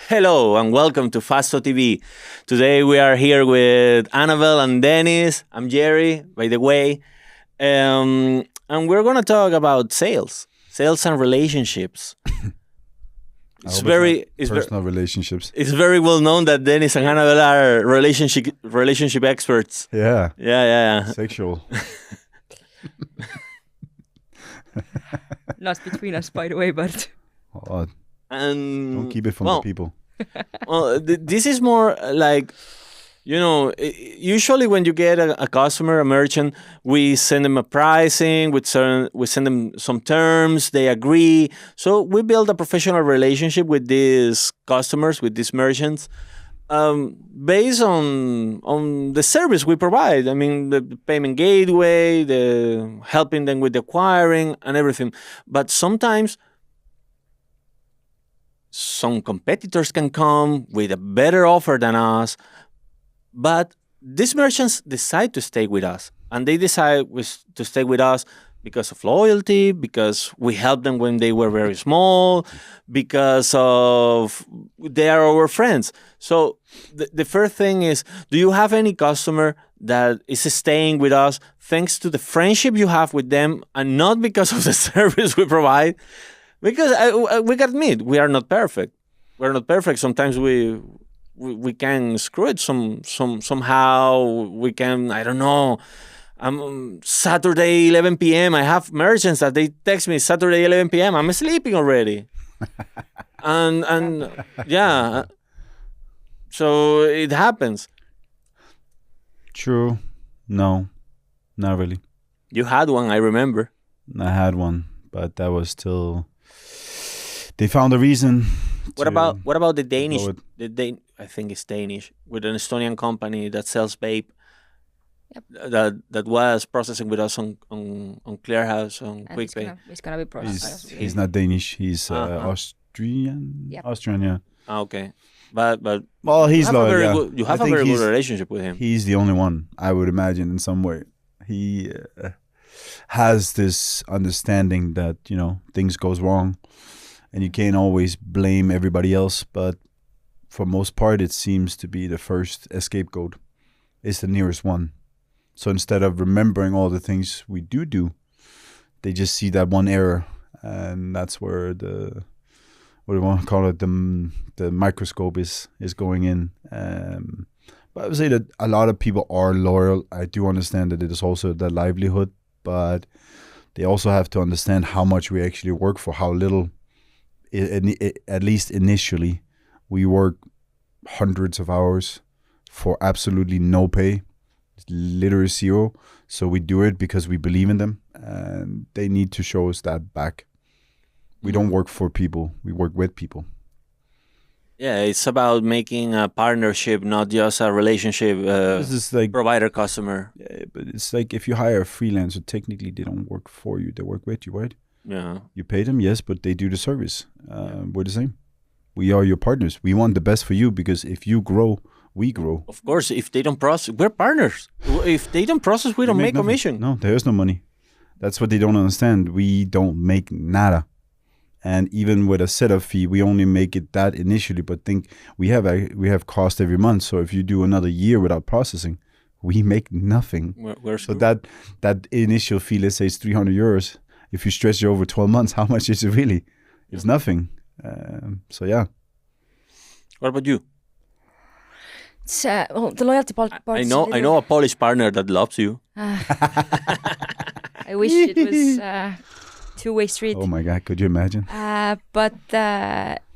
Hello and welcome to Fasto TV. Today we are here with Annabelle and Dennis. I'm Jerry, by the way. And we're going to talk about sales and relationships. It's personal relationships. It's very well known that Dennis and Annabelle are relationship experts. Yeah. Sexual. Not between us, by the way, but Oh, And don't keep it from the people. This is more like, usually when you get a customer, a merchant, we send them a pricing, we send them some terms, they agree. So we build a professional relationship with these customers, with these merchants, based on the service we provide. I mean, the payment gateway, the helping them with the acquiring and everything. But sometimes some competitors can come with a better offer than us, but these merchants decide to stay with us, and they decide to stay with us because of loyalty, because we helped them when they were very small, because of they are our friends. So the first thing is, do you have any customer that is staying with us thanks to the friendship you have with them and not because of the service we provide? Because we got to admit, we are not perfect. We're not perfect. Sometimes we can screw it somehow. We can, I don't know. Saturday 11 p.m. I have merchants that they text me Saturday 11 p.m. I'm sleeping already. and yeah. So it happens. True. No, not really. You had one, I remember. I had one, but that was still. They found a reason. What about the Danish? I think it's Danish, with an Estonian company that sells vape. Yep. That was processing with us on Clearhouse on and QuickPay. it's gonna be processed. He's not Danish. He's Yep. Austrian, yeah. Okay, but Well, he's loyal. Yeah. You have a very good relationship with him. He's the only one, I would imagine, in some way. He has this understanding that things goes wrong, and you can't always blame everybody else. But for most part, it seems to be the first scapegoat. It's the nearest one. So instead of remembering all the things we do, they just see that one error, and that's where what do you want to call it, the microscope is going in. But I would say that a lot of people are loyal. I do understand that it is also their livelihood, but they also have to understand how much we actually work for, how little, at least initially, we work hundreds of hours for absolutely no pay, literally zero. So we do it because we believe in them, and they need to show us that back. We don't work for people, we work with people. Yeah, it's about making a partnership, not just a relationship. This is like provider-customer. Yeah, but it's like if you hire a freelancer, technically they don't work for you, they work with you, right? Yeah. You pay them, yes, but they do the service. We're the same. We are your partners. We want the best for you, because if you grow, we grow. Of course, if they don't process, we're partners. If they don't process, we don't make commission. No, there is no money. That's what they don't understand. We don't make nada. And even with a setup fee, we only make it that initially. But think we have cost every month. So if you do another year without processing, we make nothing. Where's so that initial fee, let's say, is 300 euros. If you stretch it over 12 months, how much is it really? It's nothing. So yeah. What about you? It's the loyalty part. I know a Polish partner that loves you. I wish it was two-way street. Oh my God, could you imagine? But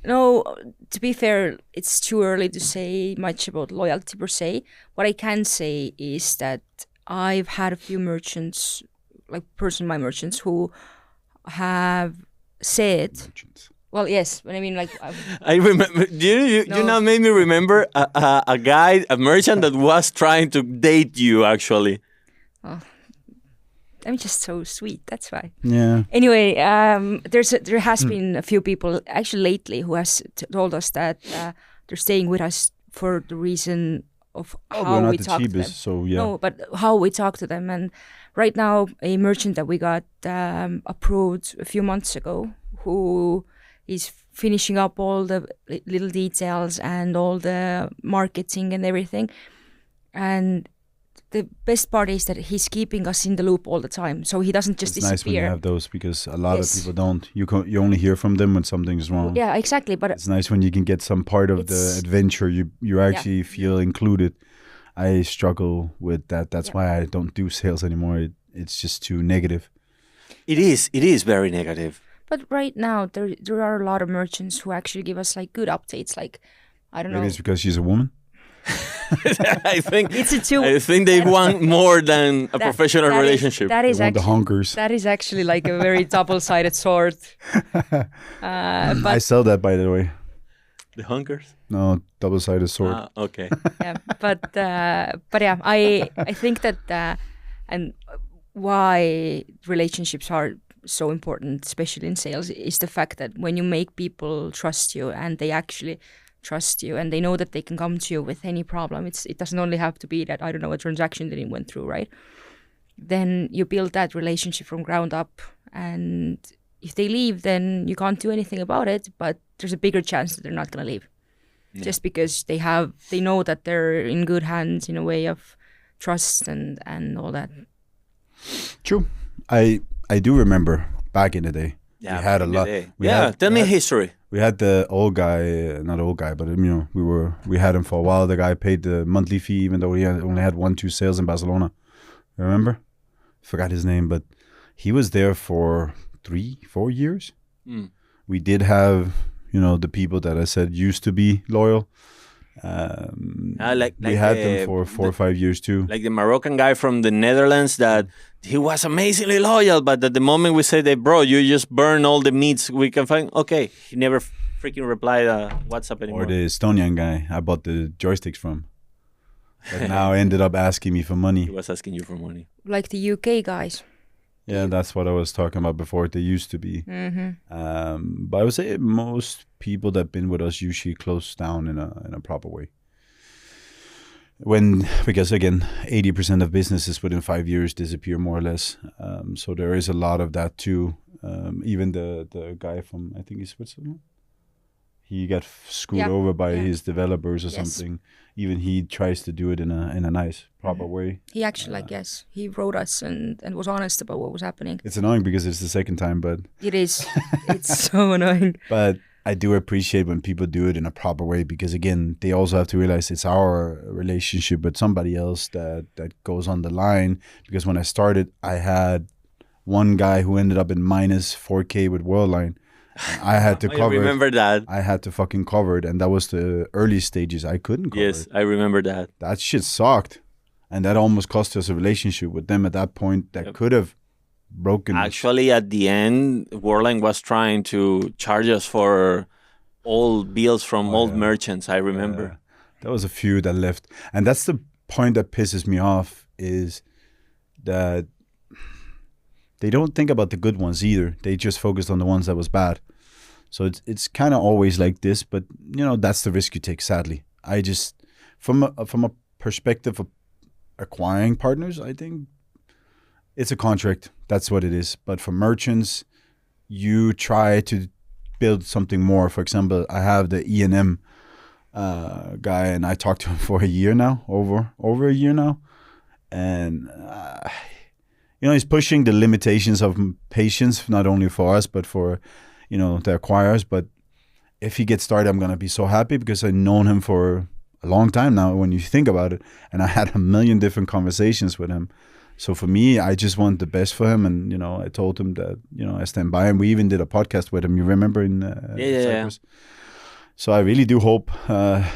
no, to be fair, it's too early to say much about loyalty per se. What I can say is that I've had a few merchants, like my merchants, who have said, well, yes, but I mean, like, I remember. You now made me remember a guy, a merchant that was trying to date you, actually. Oh, I'm just so sweet. That's why. Yeah. Anyway, there has been a few people actually lately who has told us that they're staying with us for the reason of how we talk to them. So yeah. No, but how we talk to them. And right now, a merchant that we got approved a few months ago, who is finishing up all the little details and all the marketing and everything. And the best part is that he's keeping us in the loop all the time, so he doesn't just It's nice when you disappear. have those because a lot Yes. of people don't. You only hear from them when something's wrong. Yeah, exactly. But It's nice when you can get some part of the It's- adventure. You actually feel included. I struggle with that. That's why I don't do sales anymore. It's just too negative. It is very negative. but right now there are a lot of merchants who actually give us like good updates. Like I don't Maybe know. it's because she's a woman. I think It's a two. I think they want more than a professional that is- relationship. that They is want the actually hunkers. that is actually like a very double-sided sword. I But sell that, by the way. The hunkers. No, double-sided sword. Okay. yeah, but yeah, I think that and why relationships are so important, especially in sales, is the fact that when you make people trust you and they actually trust you and they know that they can come to you with any problem. It doesn't only have to be that, I don't know, a transaction that it went through, right? Then you build that relationship from ground up, and if they leave, then you can't do anything about it, but there's a bigger chance that they're not going to leave. Yeah. Just because they know that they're in good hands in a way of trust and all that. True. I do remember back in the day. Yeah, we had a back in the lot. day. we Yeah, had- tell we me had- history. We had the old guy, not old guy, but we had him for a while. The guy paid the monthly fee, even though he only had 1-2 sales in Barcelona. Remember? Forgot his name, but he was there for 3-4 years. Mm. We did have, the people that I said used to be loyal. We had them for 4 or 5 years too. Like the Moroccan guy from the Netherlands that he was amazingly loyal, but at the moment we say that, bro, you just burn all the meats we can find. Okay, he never freaking replied WhatsApp anymore. Or the Estonian guy I bought the joysticks from. But now ended up asking me for He money. was asking you for money. Like the UK guys. Yeah, that's what I was talking about before. They used to be. But I would say most people that been with us usually close down in a proper way. Because again, 80% of businesses within 5 years disappear more or less. So there is a lot of that too. Even the guy from, I think he's Switzerland, he got screwed over by his developers or Yes. something. Even he tries to do it in a nice, proper way. He actually, he wrote us and was honest about what was happening. It's annoying because it's the second time, but It is. It's so annoying. I do appreciate when people do it in a proper way because, again, they also have to realize it's our relationship with somebody else that goes on the line. Because when I started, I had one guy who ended up in minus 4K with Worldline. And I had to I cover it. remember that. I had to fucking cover it. And that was the early stages. I couldn't cover Yes, it. I remember that. That shit sucked. And that almost cost us a relationship with them at that point that could have broken. Actually, at the end, Worldline was trying to charge us for old bills from old merchants. I remember. There was a few that left. And that's the point that pisses me off is that they don't think about the good ones either. They just focused on the ones that was bad. So it's kind of always like this, but that's the risk you take, sadly. I just, from a perspective of acquiring partners, I think it's a contract. That's what it is. But for merchants, you try to build something more. For example, I have the E&M guy, and I talked to him for a year now, over a year now, and he's pushing the limitations of patience, not only for us but for the acquirers. But if he gets started, I'm gonna be so happy because I've known him for a long time now. When you think about it, and I had a million different conversations with him. So for me, I just want the best for him, and I told him that I stand by him. We even did a podcast with him. You remember in Cyprus? So I really do hope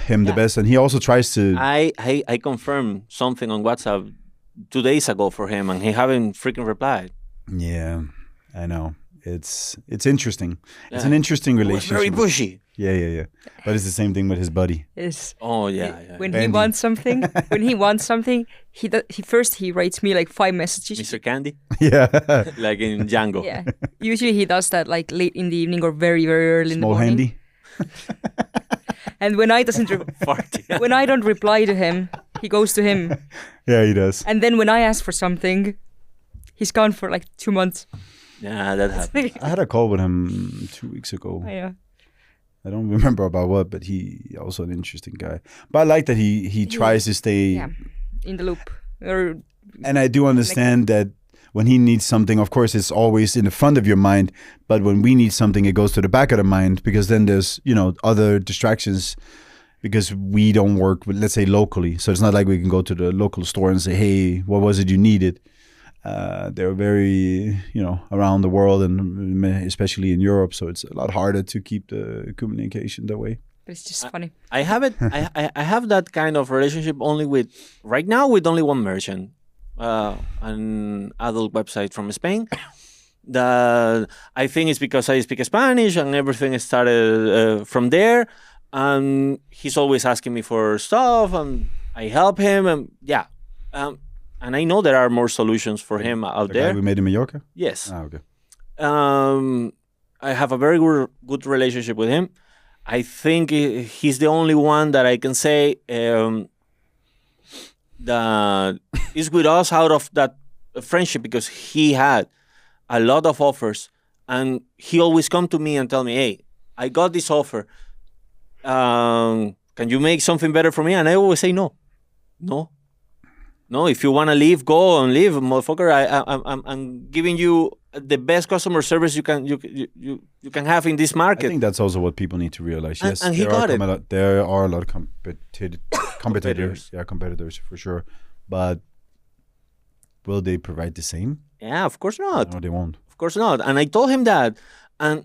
him the best, and he also tries to. I confirmed something on WhatsApp 2 days ago for him, and he haven't freaking replied. Yeah, I know. It's interesting. It's an interesting relationship. Very pushy. Yeah. But it's the same thing with his buddy. Yes. Oh yeah. When Bendy. he wants something, he writes me like 5 messages. Mr. Candy, Yeah. like in Django. Yeah. Usually he does that like late in the evening or very, very early in the Small morning. handy. And when I Fart, yeah. when I don't reply to him, he goes to him. Yeah, he does. And then when I ask for something, he's gone for like 2 months. Yeah, that happened. I had a call with him 2 weeks ago. Yeah. I don't remember about what, but he also an interesting guy. But I like that he tries to stay. Yeah, in the loop. Or And I do understand that when he needs something, of course, it's always in the front of your mind. But when we need something, it goes to the back of the mind because then there's, other distractions because we don't work with, let's say, locally. So it's not like we can go to the local store and say, hey, what was it you needed? They're very, around the world and especially in Europe. So it's a lot harder to keep the communication that way. but it's just funny. I have it. I have that kind of relationship only with right now with only one merchant, an adult website from Spain. That I think it's because I speak Spanish and everything started from there. And he's always asking me for stuff, and I help him, and and I know there are more solutions for him out The there. guy we made in Mallorca? Yes. Ah, okay. I have a very good relationship with him. I think he's the only one that I can say that is with us out of that friendship because he had a lot of offers and he always come to me and tell me, hey, I got this offer. Can you make something better for me? And I always say no. If you want to leave, go and leave, motherfucker. I'm giving you the best customer service you can have in this I market. think that's also what people need to realize. And- Yes, and he got it. There are a lot of competitors. Competitors. Yeah, competitors for sure. But will they provide the same? Yeah, of course not. No, they won't. Of course not. And I told him that. And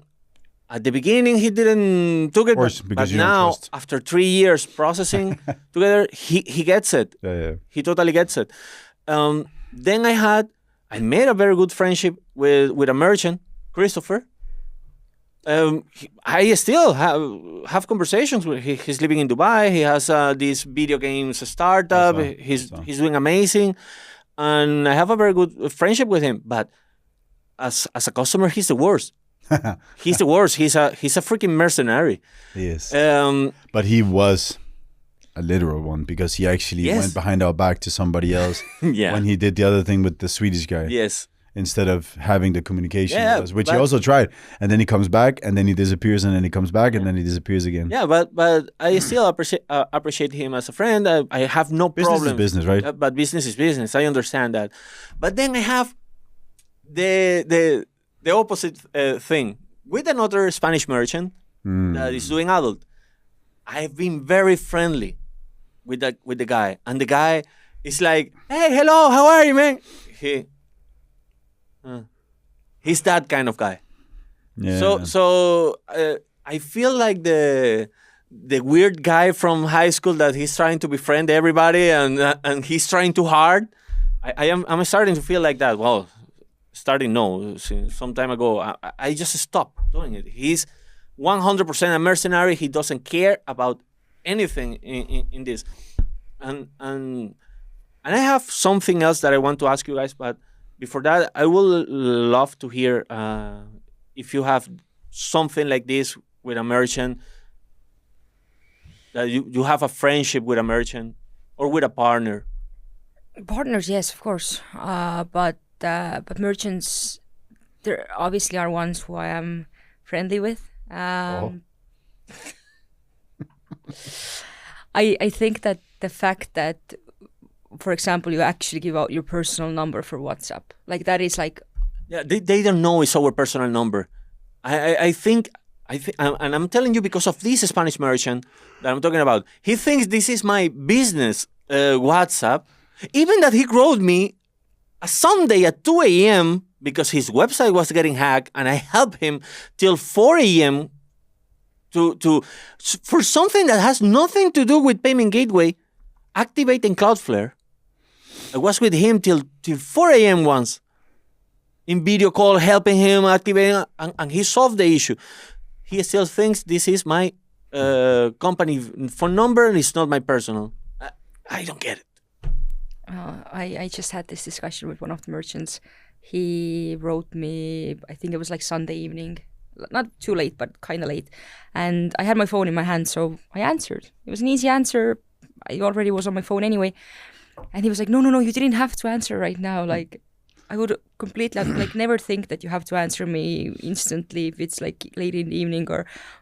at the beginning, he didn't took it. Of course, but because you don't now, trust. after 3 years processing together, he gets it. Yeah. He totally gets it. Then I made a very good friendship with a merchant, Christopher. I still have conversations with him. He's living in Dubai. He has this video games startup. I saw. He's doing amazing. And I have a very good friendship with him. But as a customer, he's the worst. He's the worst. He's a freaking mercenary. He is. Um, But he was a literal one because he actually Yes. went behind our back to somebody else yeah. when he did the other thing with the Swedish guy Yes. instead of having the communication Yeah, with us, which he but- also tried. And then he comes back and then he disappears and then he comes back and then he disappears again. Yeah, but I still appreciate him as a friend. I have no Business problem. is business, right? But business is business. I understand that. But then I have the opposite thing with another Spanish merchant that is doing adult. I've been very friendly with the guy, and the guy is like, "Hey, hello, how are you, man?" He's that kind of guy. Yeah. So I feel like the weird guy from high school that he's trying to befriend everybody and he's trying too hard. I'm starting to feel like that. Well, since some time ago, I just stopped doing it. He's 100% a mercenary. He doesn't care about anything in this. And I have something else that I want to ask you guys, but before that, I would love to hear if you have something like this with a merchant, that you have a friendship with a merchant or with a partner. Partners, yes, of course. But merchants, there obviously are ones who I am friendly with. I think that the fact that, for example, you actually give out your personal number for WhatsApp, like that is like, Yeah, they don't know it's our personal number. I think, and I'm telling you because of this Spanish merchant that I'm talking about. He thinks this is my business WhatsApp. Even that he wrote me a Sunday at 2 a.m. because his website was getting hacked, and I helped him till 4 a.m. for something that has nothing to do with payment gateway, activating Cloudflare. I was with him till 4 a.m. once in video call, helping him activating, and he solved the issue. He still thinks this is my company phone number and it's not my personal. I don't get it. I just had this discussion with one of the merchants. He wrote me, I think it was like Sunday evening, not too late, but kind of late. And I had my phone in my hand, so I answered. It was an easy answer. I already was on my phone anyway. And he was like, no, you didn't have to answer right now. Like, I would completely, never think that you have to answer me instantly if it's like late in the evening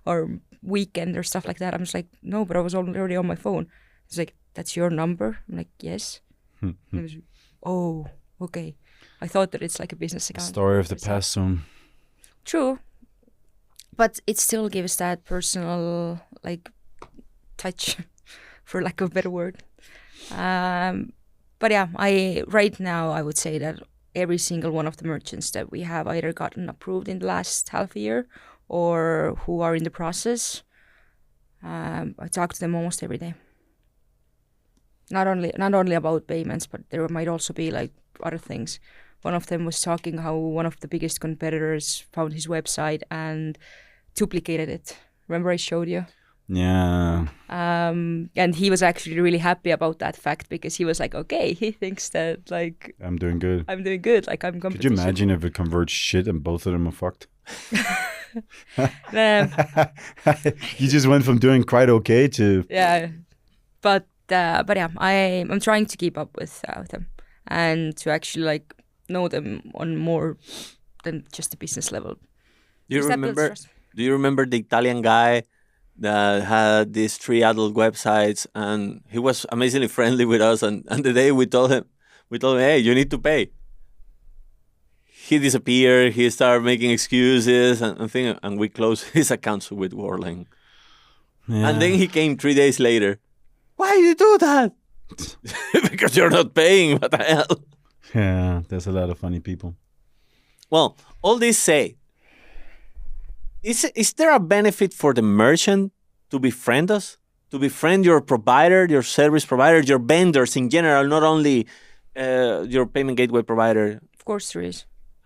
or weekend or stuff like that. I'm just like, no, but I was already on my phone. It's like, that's your number? I'm like, yes. And it was, oh, okay. I thought that it's like a business account. Story of the past soon. True. But it still gives that personal, like, touch, for lack of a better word. But yeah, right now I would say that every single one of the merchants that we have either gotten approved in the last half a year or who are in the process, I talk to them almost every day. Not only about payments, but there might also be like other things. One of them was talking how one of the biggest competitors found his website and duplicated it. Remember I showed you? Yeah. And he was actually really happy about that fact because he was like, okay, he thinks that like I'm doing good. I'm doing good, like I'm Could you imagine if it converts shit and both of them are fucked? You just went from doing quite okay to yeah, but yeah, I'm trying to keep up with them and to actually like know them on more than just the business level. Do you Because that builds remember? trust. Do you remember the Italian guy that had these 3 adult websites, and he was amazingly friendly with us? And the day we told him, hey, you need to pay. He disappeared. He started making excuses and things, and we closed his accounts with Warling. yeah. And then he came 3 days later. Why you do that? Because you're not paying. What the hell? Yeah, there's a lot of funny people. Well, all this say, is there a benefit for the merchant to befriend us? To befriend your provider, your service provider, your vendors in general, not only your payment gateway provider? Of course there is.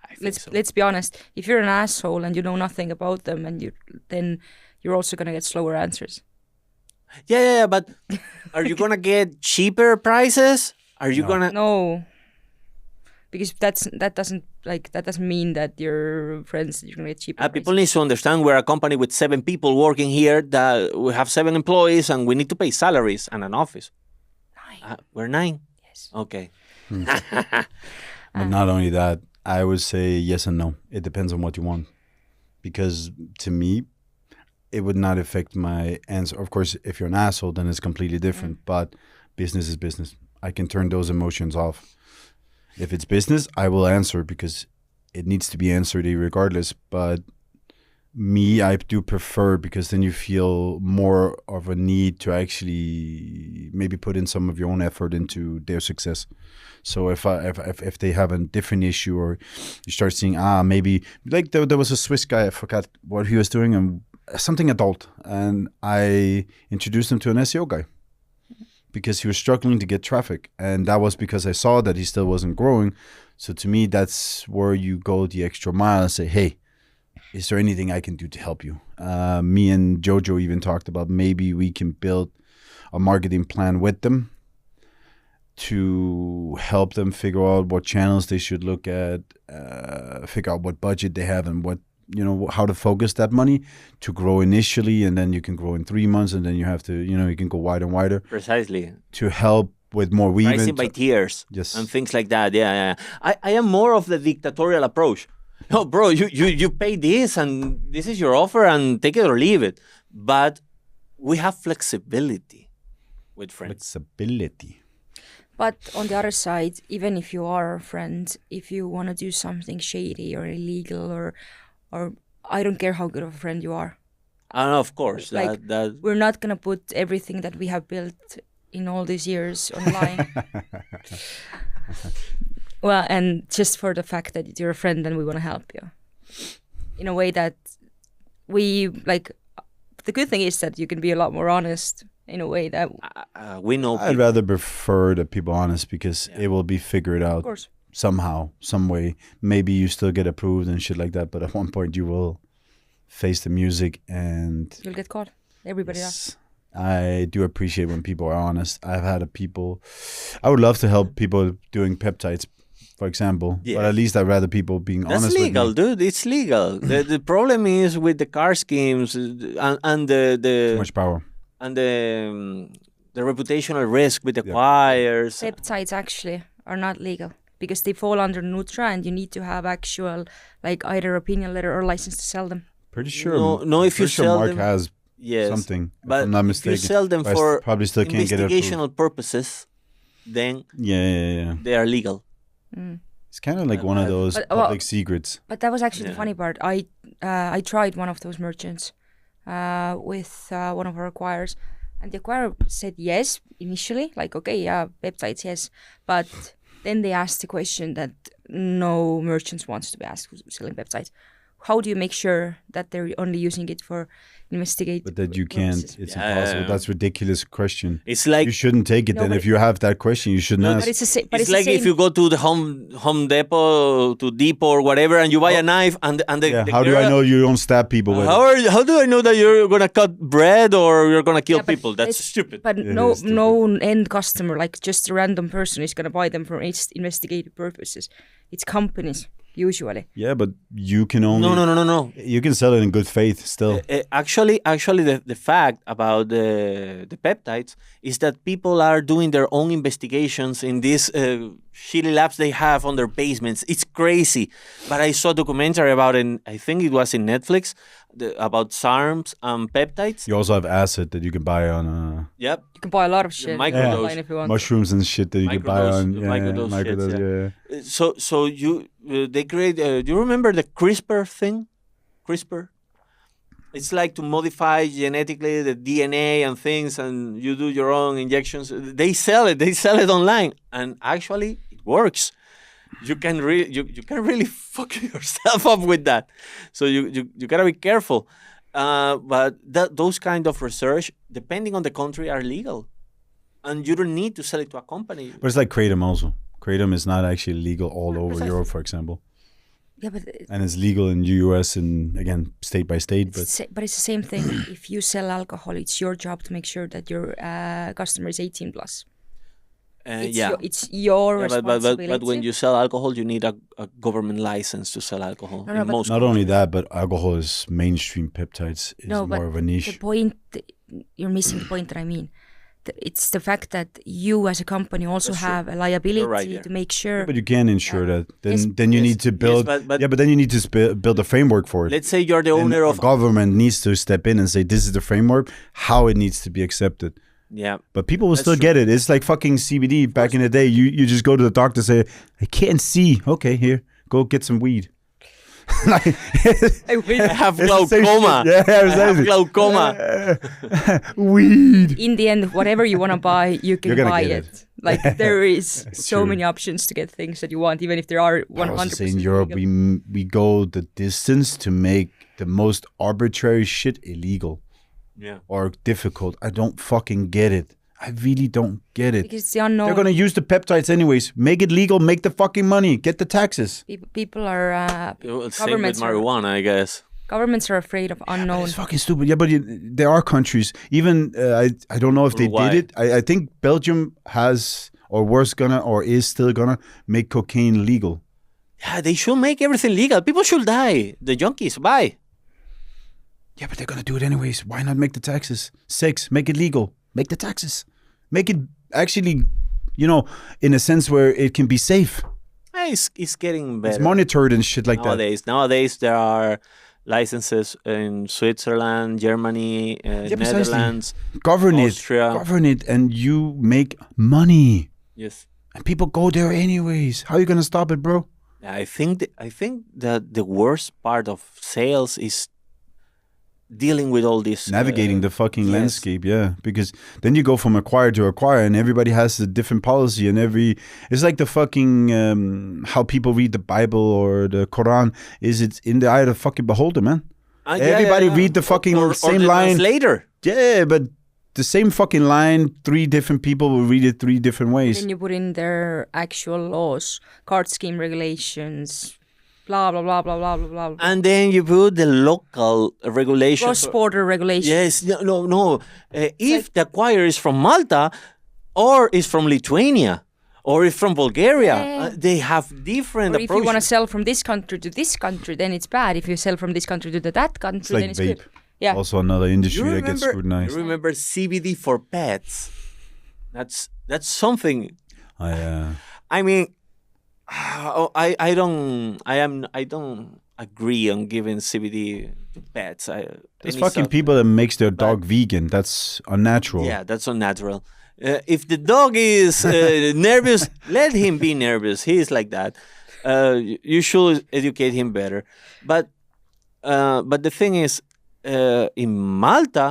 I think so. Let's be honest. If you're an asshole and you know nothing about them, and then you're also gonna get slower answers. Yeah, but are you gonna get cheaper prices? Are you No. gonna? No, because that doesn't mean that your friends you're gonna get cheaper. People need to understand we're a company with 7 people working here. That we have 7 employees, and we need to pay salaries and an office. 9. We're 9. Yes. Okay. But not only that, I would say yes and no. It depends on what you want. Because to me, it would not affect my answer. Of course, if you're an asshole, then it's completely different. But business is business. I can turn those emotions off. If it's business, I will answer because it needs to be answered regardless. But me, I do prefer, because then you feel more of a need to actually maybe put in some of your own effort into their success. So if they have a different issue, or you start seeing maybe like there was a Swiss guy, I forgot what he was doing, and something adult, and I introduced him to an SEO guy because he was struggling to get traffic, and that was because I saw that he still wasn't growing. So to me, that's where you go the extra mile and say, hey, is there anything I can do to help you? Me and Jojo even talked about maybe we can build a marketing plan with them to help them figure out what channels they should look at, figure out what budget they have, and what, how to focus that money to grow initially, and then you can grow in 3 months, and then you have to, you can go wider and wider. Precisely. To help with more Pricing by tiers. Yes. And things like that. Yeah. I am more of the dictatorial approach. No, bro, you pay this, and this is your offer, and take it or leave it. But we have flexibility with friends. Flexibility. But on the other side, even if you are a friend, if you want to do something shady or illegal, or I don't care how good of a friend you are, And of course, Like, that we're not gonna put everything that we have built in all these years online. Well, and just for the fact that you're a friend and we want to help you in a way that we like. The good thing is that you can be a lot more honest in a way that, we know. I'd rather prefer that people honest, because it will be figured out of course, somehow, some way. Maybe you still get approved and shit like that, but at one point you will face the music, and you'll get caught. Everybody does. yes, I do appreciate when people are honest. I've had I would love to help people doing peptides, for example, Yes. but at least I'd rather people being That's honest legal, with me. dude. It's legal. The problem is with the car schemes and Too the much power. and the reputational risk with the Yeah. choirs. Peptides actually are not legal because they fall under Nutra, and you need to have actual, like, either opinion letter or license to sell them. Pretty sure. No, if you pretty sure sell Mark them- has yes, something, if but I'm not if you mistaken. sell them But I for probably still can't get it approved. investigational purposes, then Yeah. they are legal. It's kind of like one of those But, public secrets. But that was actually the Yeah. funny part. I tried one of those merchants with one of our acquirers, and the acquirer said yes initially, like okay, yeah, peptides, yes, but then they asked the question that no merchants wants to be asked who's selling peptides. How do you make sure that they're only using it for investigative But that you can't, purposes? it's Yeah. impossible. That's ridiculous question. It's like You shouldn't take it No, then. but If you have that question, you shouldn't No, ask. But it's the same. But it's it's like the if same. you go to the Home Depot, to Depot or whatever, and you buy a knife, and the Yeah, the how do I girl- know you don't stab people with it? How do I know that you're gonna cut bread or you're gonna kill Yeah, but people? That's it's- stupid. But It no, is stupid. no end customer, like just a random person, is gonna buy them for investigative purposes. It's companies usually. Yeah, but you can only No. you can sell it in good faith still. Actually, the fact about the peptides is that people are doing their own investigations in these shitty labs they have on their basements. It's crazy. But I saw a documentary about it. I think it was in Netflix about SARMs and peptides. You also have acid that you can buy on Yep. You can buy a lot of shit microdose. online if you want. mushrooms and shit that you can buy Microdose- on microdose shits, microdose, yeah. So you they create. Do you remember the CRISPR thing? CRISPR. It's like to modify genetically the DNA and things, and you do your own injections. They sell it. They sell it online, and actually, it works. You can really fuck yourself up with that. So you gotta be careful. But those kind of research, depending on the country, are legal, and you don't need to sell it to a company. But it's like kratom also. Kratom is not actually legal all over precisely. Europe, for example, Yeah, but and it's legal in US and again state by state. but it's the same thing. If you sell alcohol, it's your job to make sure that your customer is 18 plus. It's Yeah. it's your Yeah, responsibility. but when you sell alcohol, you need a government license to sell alcohol. No, in but- most Not only that, but alcohol is mainstream. Peptides is No, but more of a the niche. point you're missing the point that I mean. It's the fact that you as a company also That's true. have a liability right there. to make sure. But you can insure that. Then Yes. then you Yes, need to yes, build. but- yeah, but then you need to build a framework for it. Let's say you're the Then owner a of government needs to step in and say this is the framework, how it needs to be accepted. yeah. But people will That's still true. get it. It's like fucking CBD back in the day. You just go to the doctor, say I can't see. Okay, here, go get some weed. Like, I have it's the same glaucoma. shit. Yeah, I have exactly. glaucoma. Weed. in the end, whatever you want to buy, you can You're gonna buy get it. Like there is so true. many options to get things that you want, even if there are I also 100%. say in Europe, we go the distance to make the most arbitrary shit illegal Yeah. or difficult. I don't fucking get it. I really don't get it. because it's the unknown. They're gonna use the peptides anyways. Make it legal. Make the fucking money. Get the taxes. People are Same with governments are, marijuana, I guess. governments are afraid of unknown. It's fucking stupid. Yeah, but there are countries. Even I don't know if they Uruguay. did it. I think Belgium has or was gonna or is still gonna make cocaine legal. Yeah, they should make everything legal. People should die. The junkies, bye. Yeah, but they're gonna do it anyways. Why not make the taxes? 6, make it legal. Make the taxes. Make it actually, in a sense where it can be safe. It's getting better. It's monitored and shit like that. Nowadays, there are licenses in Switzerland, Germany, precisely. Netherlands. Govern Austria. it, and you make money. Yes. And people go there anyways. How are you gonna stop it, bro? I think that the worst part of sales is dealing with all this Navigating the fucking yes. landscape, yeah. Because then you go from acquire to acquire, and everybody has a different policy, and it's like the fucking how people read the Bible or the Quran. It's in the eye of the fucking beholder, man. Everybody read the fucking or same the line. Translator. Yeah, but the same fucking line, 3 different people will read it 3 different ways. Then you put in their actual laws, card scheme regulations, blah blah blah blah blah blah blah. And then you put the local regulations. Cross-border regulations. Yes, no. If the acquirer is from Malta, or is from Lithuania, or is from Bulgaria, Yeah. they have different Or if you want to approaches. sell from this country to this country, then it's bad. If you sell from this country to that country, It's like then it's vape. good. Yeah. Also another industry You that gets remember, scrutinized. you remember CBD for pets? That's something. I mean, I agree on giving CBD to pets. There's Any fucking sort- people that makes their dog vegan. That's unnatural. Yeah, that's unnatural. If the dog is nervous, let him be nervous. He is like that. You should educate him better. But the thing is, in Malta,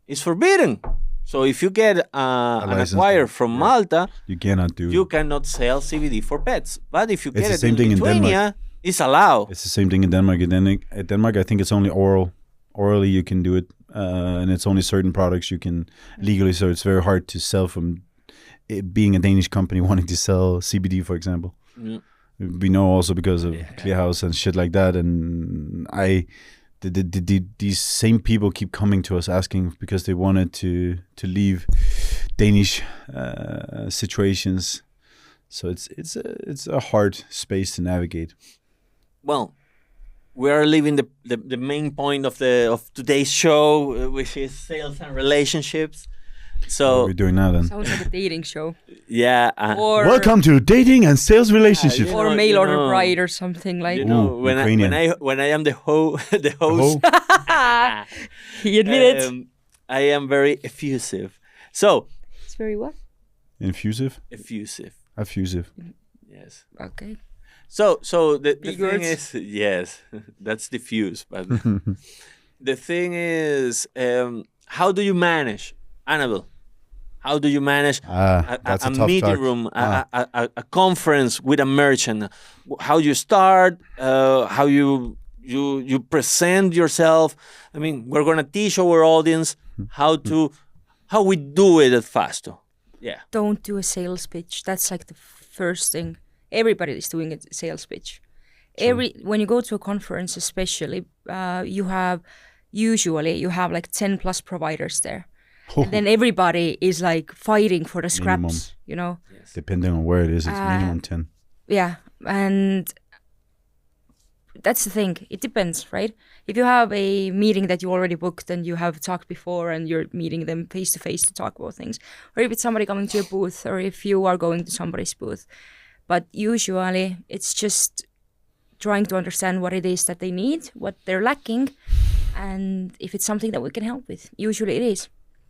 it's forbidden. So if you get an license, acquire from yeah. Malta, You cannot do. you cannot sell CBD for pets. But if you It's get the it same in thing in Denmark. Lithuania, it's allowed. It's the same thing in Denmark. At Denmark, I think it's only oral. Orally, you can do it, and it's only certain products you can legally. So it's very hard to sell from it being a Danish company wanting to sell CBD, for example. Mm. We know also because of Clearhouse and shit like that. And these same people keep coming to us asking because they wanted to leave Danish situations. So it's a hard space to navigate. Well, we are leaving the main point of today's show, which is sales and relationships. What are So we doing now then? Sounds like a dating show. yeah, Or Welcome to dating and sales relationships. you or know- mail you order know- bride or something like. you know, Ooh, when Ukrainian. I am the host, He admitted. I am very effusive. So It's very what? Infusive, effusive, effusive. yes. Okay. So the Big thing words. is, yes, that's diffuse. But the thing is, how do you manage, Annabelle? How do you manage That's a a tough meeting talk. room, a conference with a merchant? How you start? How you present yourself? I mean, we're gonna teach our audience how we do it at Fasto. Yeah. Don't do a sales pitch. That's like the first thing. Everybody is doing a sales pitch. When you go to a conference, especially, you have like 10 plus providers there. And then everybody is like fighting for the scraps, Minimum. you know? Depending on where it is, it's minimum 10. Yeah. And that's the thing. It depends, right? If you have a meeting that you already booked and you have talked before and you're meeting them face to face to talk about things, or if it's somebody coming to your booth, or if you are going to somebody's booth. But usually it's just trying to understand what it is that they need, what they're lacking, and if it's something that we can help with. Usually it is.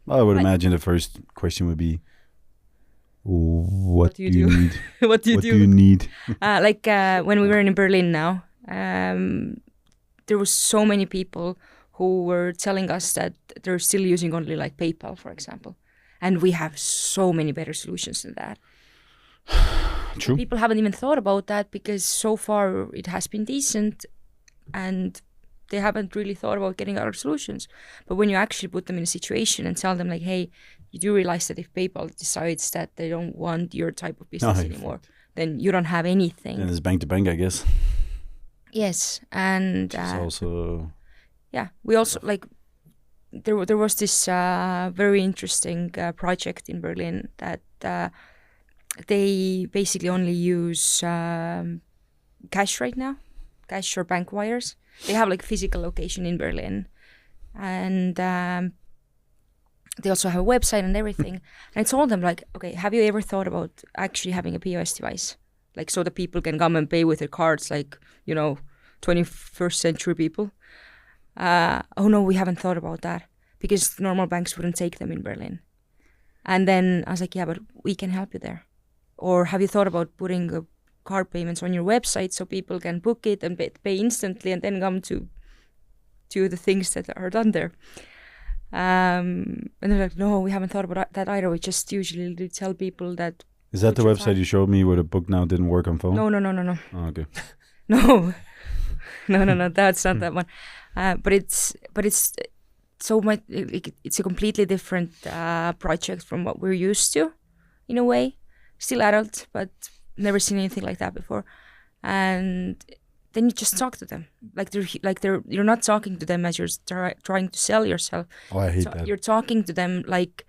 I would imagine the first question would be, what do you need? What do you What do? do you need? When we were in Berlin now, there was so many people who were telling us that they're still using only like PayPal, for example. And we have so many better solutions than that. True. People haven't even thought about that because so far it has been decent and they haven't really thought about getting other solutions. But when you actually put them in a situation and tell them like, hey, you do realize that if PayPal decides that they don't want your type of business No, anymore, then you don't have anything. And it's bank to bank, I guess. Yes, and It's also yeah, we also like there was this very interesting project in Berlin that they basically only use cash right now, cash or bank wires. They have like physical location in Berlin, and they also have a website and everything. And I told them like, okay, have you ever thought about actually having a POS device, like so that people can come and pay with their cards, like 21st century people? Oh no, we haven't thought about that because normal banks wouldn't take them in Berlin. And then I was like, yeah, but we can help you there. Or have you thought about putting card payments on your website so people can book it and pay instantly and then come to the things that are done there? And they're like, no, we haven't thought about that either. We just usually tell people that. Is that the Put your website card- you showed me where the book now didn't work on phone? No. Oh, okay. No, no, that's not that one. But it's so much. It's a completely different project from what we're used to, in a way. Still adult, but never seen anything like that before. And then you just talk to them, you're not talking to them as you're trying to sell yourself. Oh, I hate that. You're talking to them like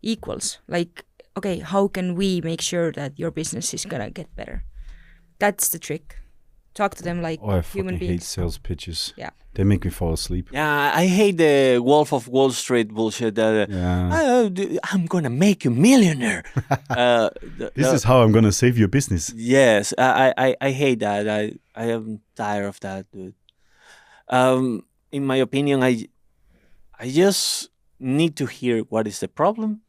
equals. Like, okay, how can we make sure that your business is gonna get better? That's the trick. Talk to them like Oh, I human fucking hate beings. sales pitches. Yeah. They make me fall asleep. Yeah, I hate the Wolf of Wall Street bullshit. Yeah. I'm gonna make you millionaire. This is how I'm gonna save your business. Yes, I hate that. I am tired of that, dude. In my opinion, I just need to hear what is the problem,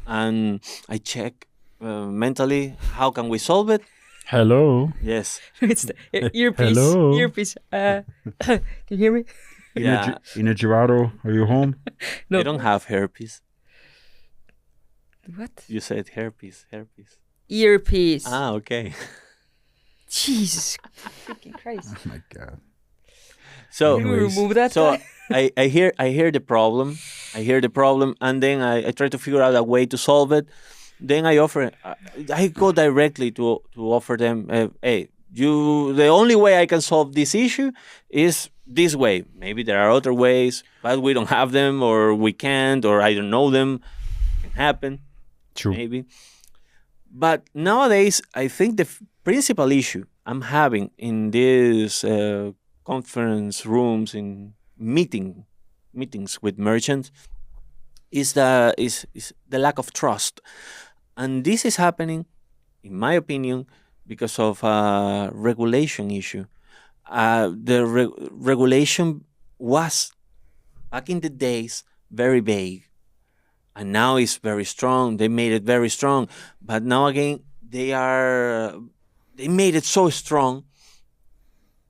and I check mentally how can we solve it. Hello. Yes, It's the earpiece. Hello? Earpiece. Can you hear me? yeah. Ina Gerardo, are you home? No. I don't have herpes. What? You said herpes. Earpiece. Ah, okay. Jesus freaking Christ. Oh my God. So Can we Anyways, remove that? so guy? I hear the problem. I hear the problem, and then I try to figure out a way to solve it. Then I go directly to offer them, hey, the only way I can solve this issue is this way. Maybe there are other ways, but we don't have them, or we can't, or I don't know them. It can happen, True. maybe. But nowadays, I think the principal issue I'm having in these conference rooms, in meetings with merchants, is the lack of trust, and this is happening, in my opinion, because of a regulation issue. The regulation was back in the days very vague, and now it's very strong. They made it very strong, but now again they made it so strong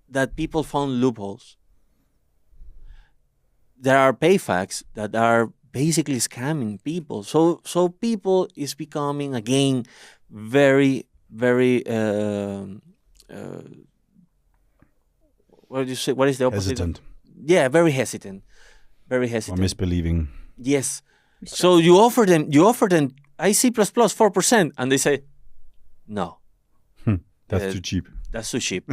that people found loopholes. There are payfacts that are basically scamming people. So people is becoming again very very what do you say? What is the opposite? Hesitant Yeah, very hesitant. Very or hesitant. misbelieving. Yes. So you offer them IC++ 4%, and they say, no, That's too cheap. that's too cheap.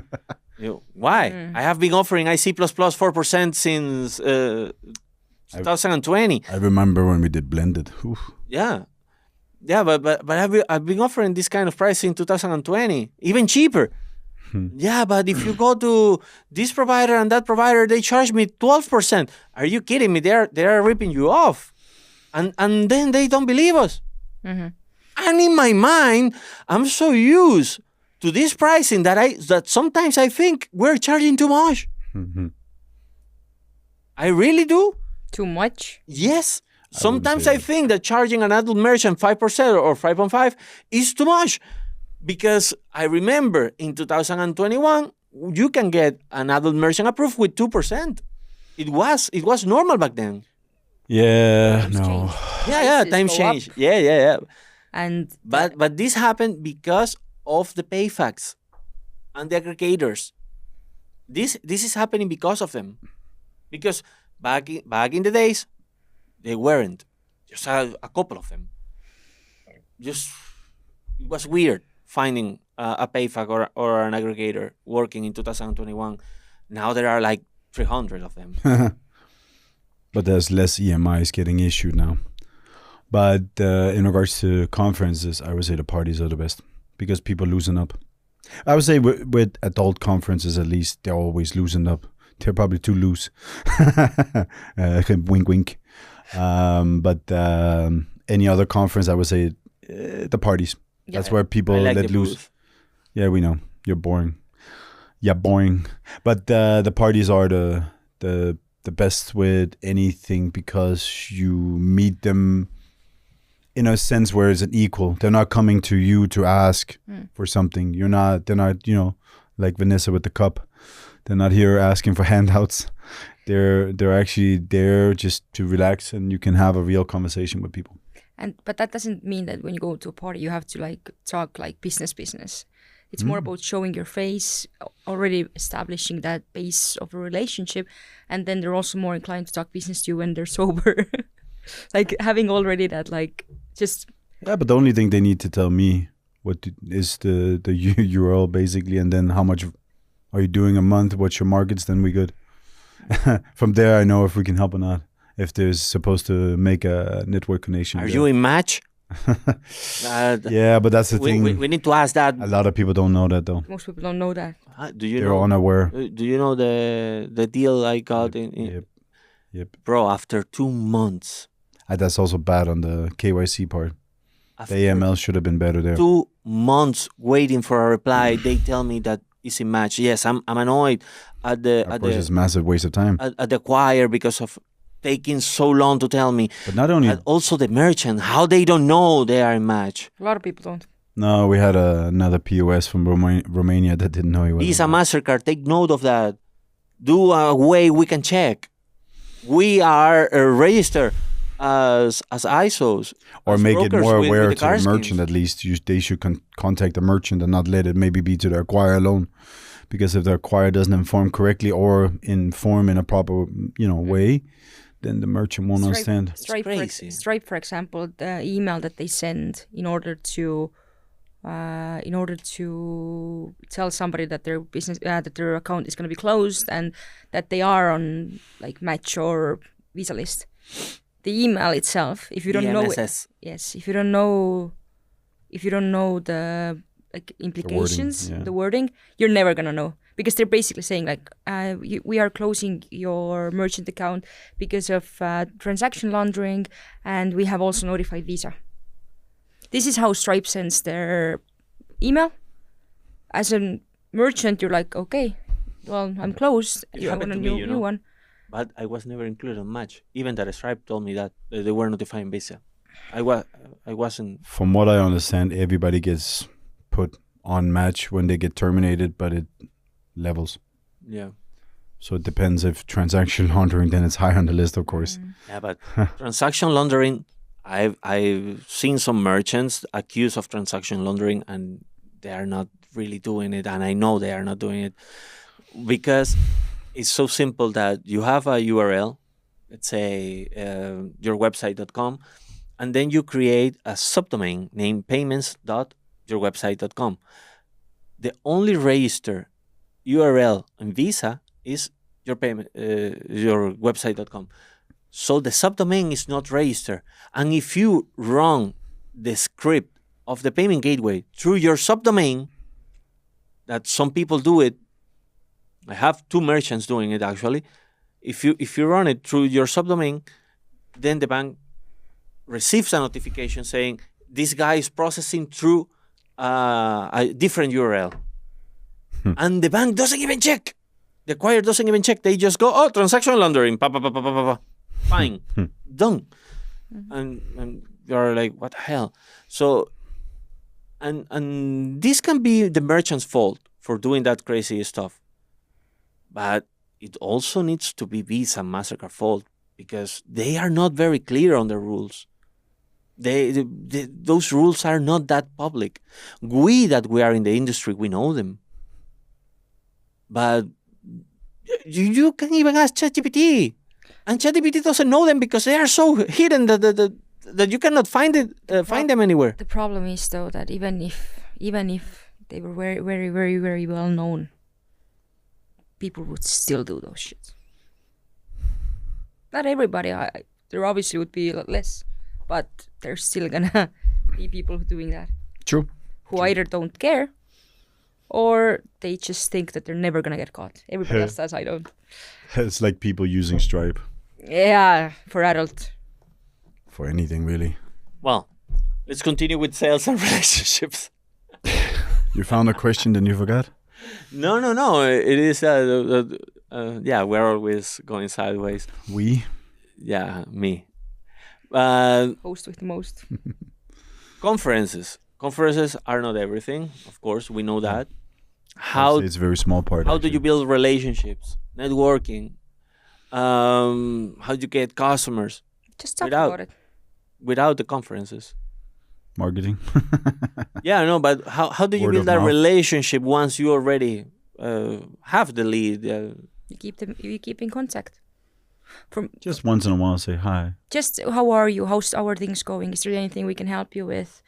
Why? I have been offering IC++ 4% since 2020. I remember when we did blended. Oof. Yeah. Yeah, but I've been offering this kind of price in 2020, even cheaper. Yeah, but if you go to this provider and that provider, they charge me 12%. Are you kidding me? They're ripping you off, and then they don't believe us. Mhm. And in my mind, I'm so used to this pricing that sometimes I think we're charging too much. Mhm. I really do. Too much? Yes. wouldn't Sometimes say I that. think that charging an adult merchant 5% or 5.5 is too much, because I remember in 2021 you can get an adult merchant approved with 2%. It was normal back then. Yeah, Times no. changed. Yeah, Prices times go up. change. Yeah. And But this happened because of the payfacts and the aggregators. This is happening because of them. Because back in the days, they weren't. Just a couple of them. Just it was weird finding a payfac or an aggregator working in 2021. Now there are like 300 of them. But there's less EMIs getting issued now. But in regards to conferences, I would say the parties are the best because people loosen up. I would say with adult conferences, at least, they're always loosened up. They're probably too loose. Wink, wink. But any other conference, I would say the parties. That's Yeah. where people I like let the loose. booth. Yeah, we know. You're boring. Yeah, boring. But the parties are the best with anything because you meet them in a sense where it's an equal. They're not coming to you to ask for something. They're not, like Vanessa with the cup. They're not here asking for handouts. They're actually there just to relax, and you can have a real conversation with people. but that doesn't mean that when you go to a party you have to like talk like business. It's more about showing your face, already establishing that base of a relationship, and then they're also more inclined to talk business to you when they're sober. Like having already that like just Yeah, but the only thing they need to tell me is the URL basically, and then how much are you doing a month, what's your markets, then we good. From there, I know if we can help or not. If there's supposed to make a network connection. Are there. you in match? Yeah, but that's the thing. We need to ask that. A lot of people don't know that though. most people don't know that. Do you They're know? unaware. Do you know the deal I got in Yep. bro? After 2 months, That's also bad on the KYC part. The after AML should have been better there. 2 months waiting for a reply, they tell me that easy match. Yes, I'm annoyed at the Of course, it's a massive waste of time. at the choir because of taking so long to tell me. But not only And also the merchant, how they don't know they are in match. A lot of people don't. no, we had another POS from Romania that didn't know he was. Visa, MasterCard, take note of that. Do a way we can check. We are registered as ISOs. Or as make it brokers more with aware the to car the merchant schemes. at least. They should contact the merchant and not let it maybe be to the acquirer alone. Because if the acquirer doesn't inform correctly or inform in a proper way, then the merchant won't understand. crazy. Stripe, for example, the email that they send in order to tell somebody that their business that their account is going to be closed and that they are on like Match or Visa list. The email itself, if you don't know it, DMSS. yes, if you don't know the like implications, yeah. the wording, you're never gonna know because they're basically saying like, we are closing your merchant account because of transaction laundering, and we have also notified Visa. This is how Stripe sends their email. As a merchant, you're like, okay, well, I'm closed. It You have happened a to me, new one. But I was never included on Match. Even that Stripe told me that they were notifying Visa. I wasn't. From what I understand, everybody gets put on Match when they get terminated, but it levels. Yeah. So it depends if transaction laundering, then it's high on the list, of course. Yeah, but transaction laundering, I've seen some merchants accused of transaction laundering, and they are not really doing it, and I know they are not doing it because it's so simple that you have a URL, let's say yourwebsite.com, and then you create a subdomain named payments.yourwebsite.com. The only registered URL in Visa is your website.com. So the subdomain is not registered. And if you run the script of the payment gateway through your subdomain, that some people do it, I have 2 merchants doing it actually. If you run it through your subdomain, then the bank receives a notification saying this guy is processing through a different URL. And the bank doesn't even check. The acquirer doesn't even check. They just go, oh, transaction laundering. Fine. Done. And you're like, what the hell? So, and this can be the merchant's fault for doing that crazy stuff. But it also needs to be Visa and MasterCard fault because they are not very clear on the rules. Those rules are not that public. We that we are in the industry, we know them. But you can even ask ChatGPT, and ChatGPT doesn't know them because they are so hidden that you cannot find them anywhere. The problem is though that even if they were very, very, very, very well known, people would still do those shit. Not everybody. There obviously would be a lot less, but there's still gonna be people doing that True. who either don't care or they just think that they're never gonna get caught. Everybody else does. I don't. It's like people using Stripe Yeah, for adult. for anything, really. Well, let's continue with sales and relationships. You found a question, then you forgot? No. It is, yeah, we're always going sideways. We? Yeah, me. Host with the most. Conferences. Conferences are not everything, of course. We know that. It's a very small part. How do actually. you build relationships, networking? How do you get customers Just talk Without- about it. without the conferences? Marketing? Yeah, no, but how do you Word build of that mouth. relationship once you already have the lead? You keep in contact. Just once in a while say hi. Just how are you? How are things going? Is there anything we can help you with?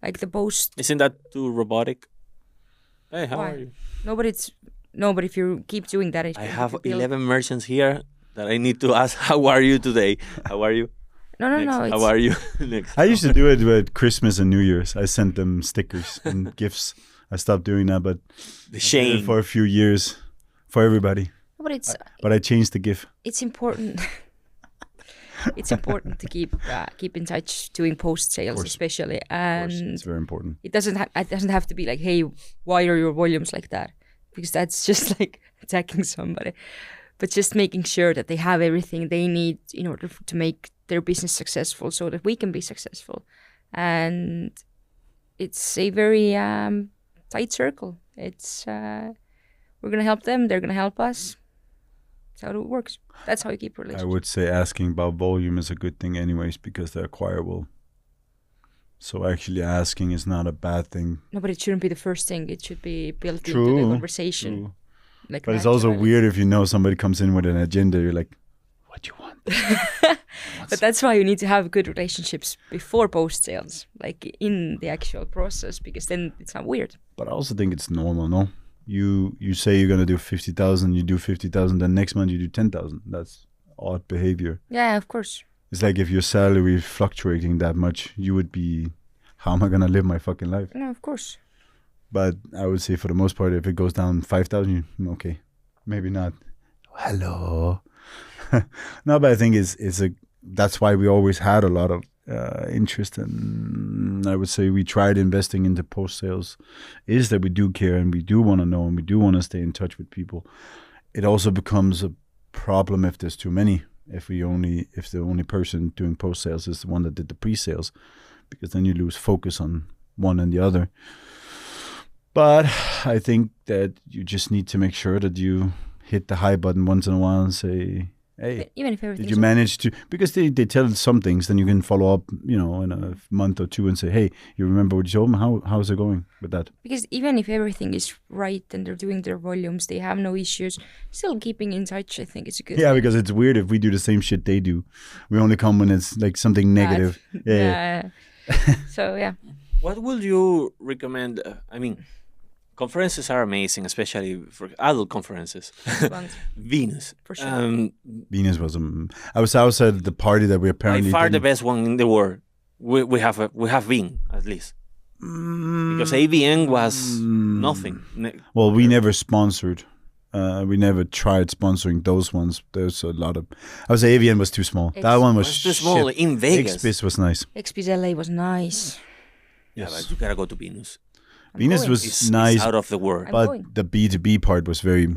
Like the post. Isn't that too robotic? Hey, how Why? are you? But if you keep doing that, I have 11 merchants here that I need to ask, how are you today? How are you? No. Next. It's, How are you? Next. I used to do it with Christmas and New Year's. I sent them stickers and gifts. I stopped doing that, but The I did it shame. for a few years for everybody. but But I changed the gift. it's important. It's important to keep in touch doing post sales, course. especially, Of course, and it's very important. it doesn't have to be like, hey, why are your volumes like that? because that's just like attacking somebody. But just making sure that they have everything they need in order to make their business successful, so that we can be successful. And it's a very tight circle. It's we're gonna help them, they're gonna help us. That's how it works. That's how you keep I relationships. would say asking about volume is a good thing anyways because they're acquirable. So actually asking is not a bad thing. No, but it shouldn't be the first thing. It should be built into True, the conversation. true. Like But it's also naturally. weird if you know somebody comes in with an agenda, you're like, what you want? But that's why you need to have good relationships before post sales, like in the actual process, because then it's not weird. But I also think it's normal, no? You say you're gonna do 50,000, you do 50,000, then next month you do 10,000. That's odd behavior. Yeah, of course. It's like if your salary is fluctuating that much, you would be, how am I gonna live my fucking life? No, of course. But I would say for the most part, if it goes down 5,000, okay, maybe not. Hello. No, but I think that's why we always had a lot of interest, and I would say we tried investing into post sales, is that we do care and we do want to know and we do want to stay in touch with people. It also becomes a problem if there's too many. If the only person doing post sales is the one that did the pre sales, because then you lose focus on one and the other. But I think that you just need to make sure that you hit the high button once in a while and say, hey, Even if everything. did you manage to, because they tell some things, then you can follow up, in a month or two and say, hey, you remember what you told me? How's it going with that? Because even if everything is right and they're doing their volumes, they have no issues, still keeping in touch, I think it's a good Yeah, thing. because it's weird if we do the same shit they do. We only come when it's like something negative. Yeah. So, yeah. What would you recommend? Conferences are amazing, especially for adult conferences. Ones, Venus. for sure. Venus was, I was outside the party that we By apparently far the didn't- best one in the world. We have been, at least. Because AVN was nothing. Well, we never sponsored. We never tried sponsoring those ones. There's a lot of. I would say AVN was too small. That one was It's too small. shit. In Vegas. XBIS was nice. XP's LA was nice. Yeah, but you gotta go to Venus. Venus going. was It's nice, out of the world. I'm but going. the B2B part was very.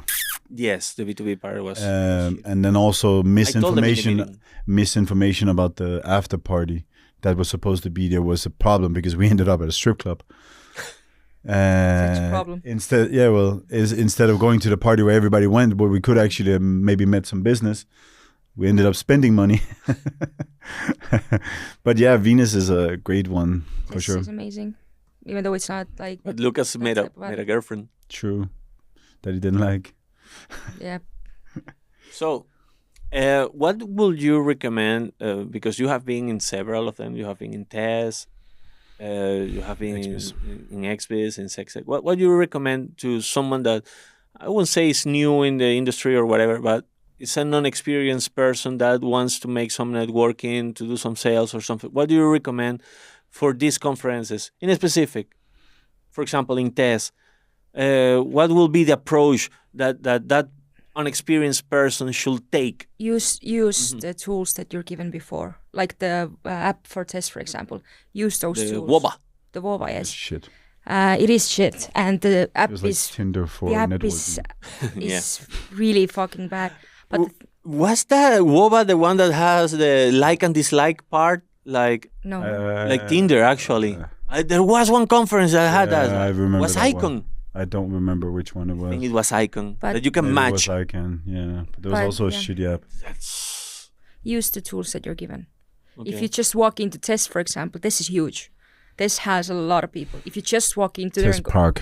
Yes, the B2B part was. And then also I told them in the misinformation. meeting. Misinformation about the after party that was supposed to be there was a problem because we ended up at a strip club. Such a problem. Instead of going to the party where everybody went, where we could actually have maybe met some business, we ended up spending money. But yeah, Venus is a great one for This sure. is amazing. Even though it's not like, But Lucas made a girlfriend. True, that he didn't like. yeah. So, what would you recommend? Because you have been in several of them. You have been in TES. You have been XBIS. in XBIS, in SexEx. What do you recommend to someone that I wouldn't say is new in the industry or whatever, but it's a non-experienced person that wants to make some networking, to do some sales or something? What do you recommend for these conferences in specific? For example, in TES, what will be the approach that unexperienced person should take? Use the tools that you're given before, like the app for test, for example. Use those The tools. WOBA. The WOBA, It's yes. shit. It is shit, and the app It was like is Tinder for the app networking. is really fucking bad. But Was that WOBA the one that has the like and dislike part? Like no, Tinder, actually. There was one conference that had that. I remember Was that Icon. one. I don't remember which one it I was. think it was Icon. But- that you can Maybe it match. was Icon, yeah. But there was But, also a yeah. shitty app. That's use the tools that you're given. okay. If you just walk into test, for example, this is huge. This has a lot of people. If you just walk into there Test and go, Prague.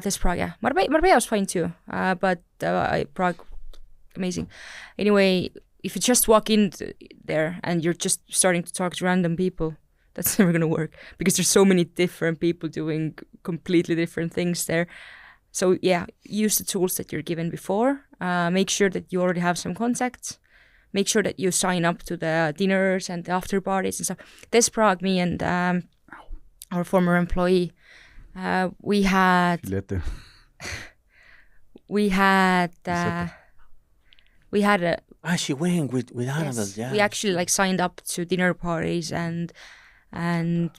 Test Prague, yeah. Marbella was fine too, but Prague, amazing. Anyway, if you just walk in there and you're just starting to talk to random people, that's never gonna work because there's so many different people doing completely different things there. So yeah, use the tools that you're given before. Make sure that you already have some contacts. Make sure that you sign up to the dinners and the after parties and stuff. This Prague, me and our former employee, we had Filete. we had a she went with Annabelle. yes, Yeah. we actually like signed up to dinner parties and And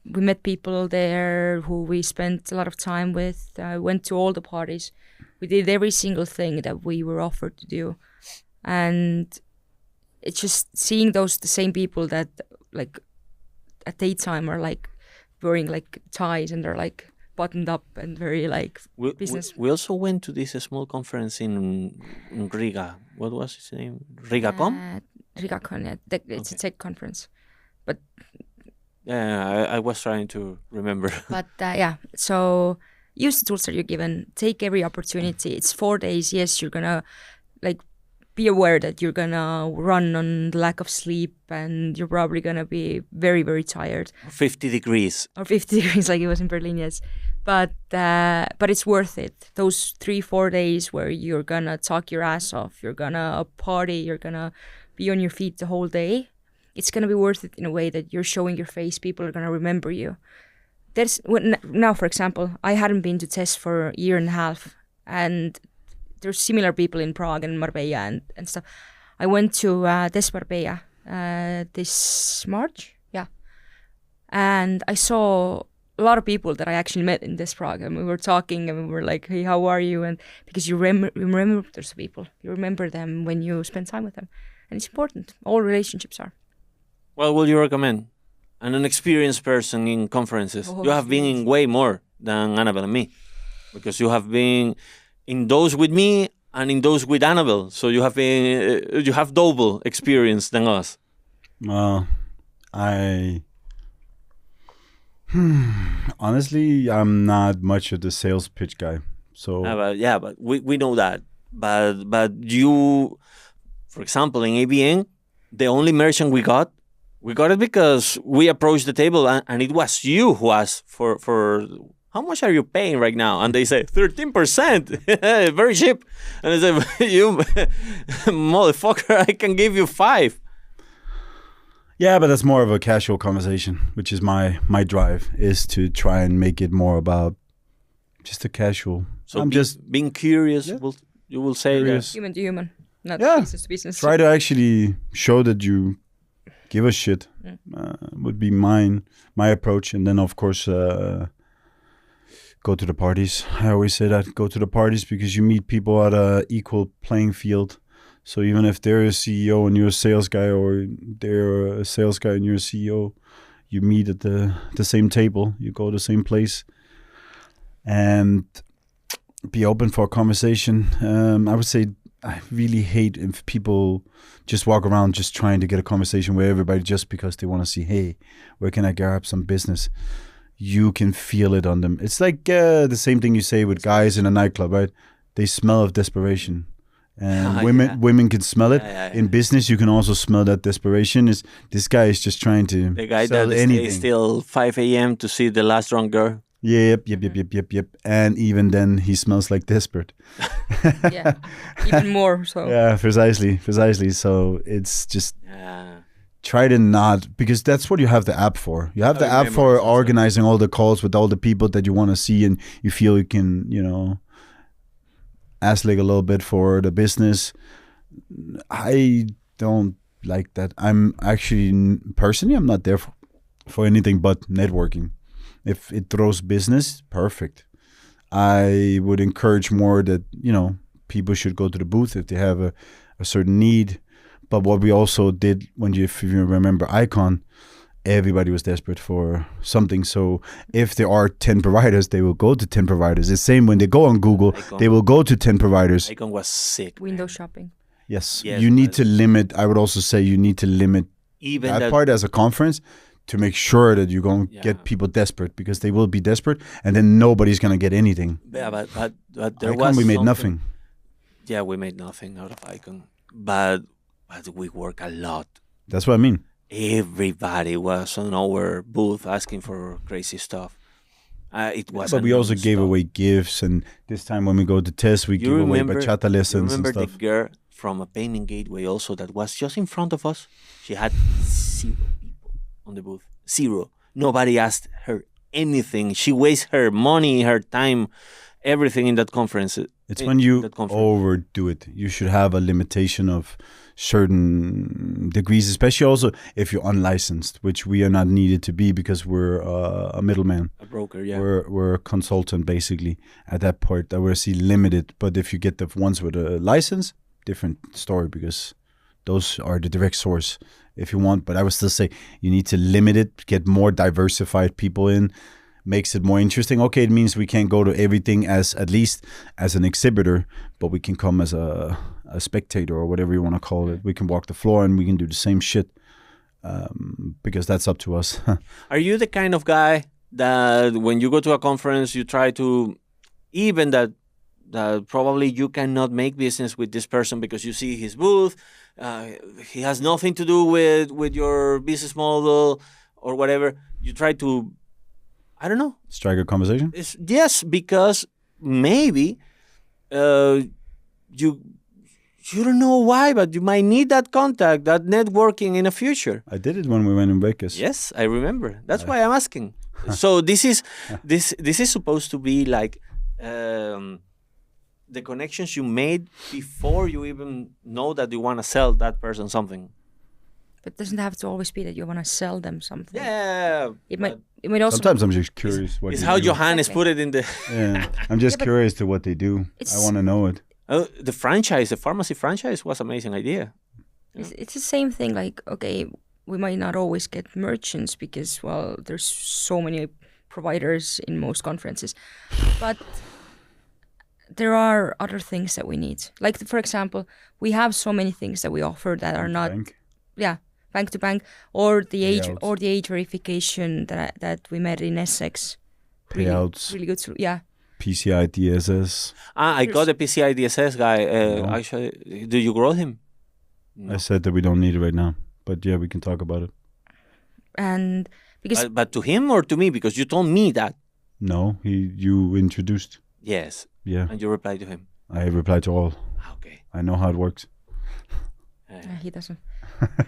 we met people there who we spent a lot of time with. Went to all the parties. We did every single thing that we were offered to do, and it's just seeing the same people that like at daytime are like wearing like ties and they're like buttoned up and very like business. We also went to this small conference in Riga. What was its name? RigaCom? RigaCon, yeah. It's a tech conference. But yeah, I was trying to remember. But yeah, so use the tools that you're given. Take every opportunity. It's 4 days. Yes, you're gonna like be aware that you're gonna run on the lack of sleep and you're probably gonna be very, very tired. 50 degrees. Or 50 degrees like it was in Berlin, yes. But it's worth it. Those 3-4 days where you're gonna talk your ass off, you're gonna party, you're gonna be on your feet the whole day. It's gonna be worth it in a way that you're showing your face. People are gonna remember you. Now, for example, I hadn't been to TESS for a year and a half, and there's similar people in Prague and Marbella and stuff. I went to TESS Marbella this March, yeah, and I saw a lot of people that I actually met in this Prague, and we were talking, and we were like, "Hey, how are you?" And because you remember those people, you remember them when you spend time with them, and it's important. All relationships are. What would you recommend? An experienced person in conferences. You have been in way more than Annabelle and me, because you have been in those with me and in those with Annabelle. So you have double experience than us. Well, honestly, I'm not much of the sales pitch guy. So but we know that. But you, for example, in ABN, the only merchant we got it because we approached the table and it was you who asked for how much are you paying right now? And they say 13%, very cheap. And I said, you motherfucker, I can give you 5. Yeah, but that's more of a casual conversation, which is my drive, is to try and make it more about just a casual. So being curious, Yeah. you will say Curious. that. Human to human, not Yeah. business to business. Try to actually show that you give a shit. Would be my approach, and then of course go to the parties. I always say that, go to the parties, because you meet people at a equal playing field. So even if they're a CEO and you're a sales guy, or they're a sales guy and you're a CEO, you meet at the same table, you go to the same place, and be open for a conversation. I would say I really hate if people just walk around just trying to get a conversation with everybody just because they want to see, hey, where can I grab some business? You can feel it on them. It's like the same thing you say with guys in a nightclub, right? They smell of desperation. And women can smell it. In business, you can also smell that desperation. This guy is just trying to The guy sell that anything. stays till 5 a.m. to see the last drunk girl. Yep. And even then, he smells like desperate. Yeah, even more so. Yeah, precisely. So it's just Yeah. try to not, because that's what you have the app for. You have the app remember for this also. organizing all the calls with all the people that you want to see, and you feel you can, ask like a little bit for the business. I don't like that. I'm actually, personally, I'm not there for anything but networking. If it throws business, perfect. I would encourage more that, people should go to the booth if they have a certain need. But what we also did, if you remember Icon, everybody was desperate for something. So if there are 10 providers, they will go to 10 providers. The same when they go on Google, Icon. they will go to 10 providers. Icon was sick. Window shopping. Yes. Yes, You need but- to limit, I would also say you need to limit Even that that part as a conference to make sure that you're going to Yeah. get people desperate, because they will be desperate and then nobody's going to get anything. Yeah, but there Icon, was we made something- nothing. Yeah, we made nothing out of Icon, but we work a lot. That's what I mean. Everybody was on our booth asking for crazy stuff. It was. But we also gave non-stop. away gifts, and this time when we go to test, we You give away remember- bachata You lessons and remember the stuff. girl from a painting gateway also that was just in front of us? She had 0 people on the booth. 0. Nobody asked her anything. She wasted her money, her time, everything in that conference. It's in when you that conference. overdo it. You should have a limitation of certain degrees, especially also if you're unlicensed, which we are not needed to be because we're a middleman. A broker, yeah. We're a consultant basically at that point. I would see limited, but if you get the ones with a license, different story because those are the direct source if you want. But I would still say you need to limit it, get more diversified people in, makes it more interesting. Okay, it means we can't go to everything as at least as an exhibitor, but we can come as a spectator or whatever you want to call it. We can walk the floor and we can do the same shit because that's up to us. Are you the kind of guy that when you go to a conference, you try to, even that probably you cannot make business with this person because you see his booth, he has nothing to do with your business model or whatever, you try to, I don't know. Strike a conversation? Yes, because maybe you don't know why, but you might need that contact, that networking in the future. I did it when we went in Vegas. Yes, I remember. That's why I'm asking. So this is supposed to be like the connections you made before you even know that you want to sell that person something. But it doesn't have to always be that you want to sell them something. Yeah. It might also. Sometimes I'm just curious what It's they how do. Johannes put it in the Yeah, I'm just curious to what they do. I want to know it. the franchise, the pharmacy franchise was an amazing idea. It's the same thing. Like, okay, we might not always get merchants because, well, there's so many providers in most conferences, but there are other things that we need. Like, for example, we have so many things that we offer that are not, bank to bank, or the age verification that we met in Essex. Payouts. Really good. Yeah. PCI DSS. I got a PCI DSS guy. Actually, do you grow him? No. I said that we don't need it right now, but yeah, we can talk about it. And because, but to him or to me? Because you told me that. No, you introduced. Yes. Yeah. And you replied to him. I replied to all. Okay. I know how it works. he doesn't.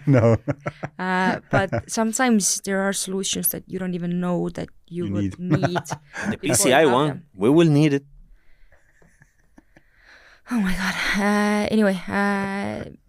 No. But sometimes there are solutions that you don't even know that you would need. The PCI one, we will need it. Oh my God. Anyway,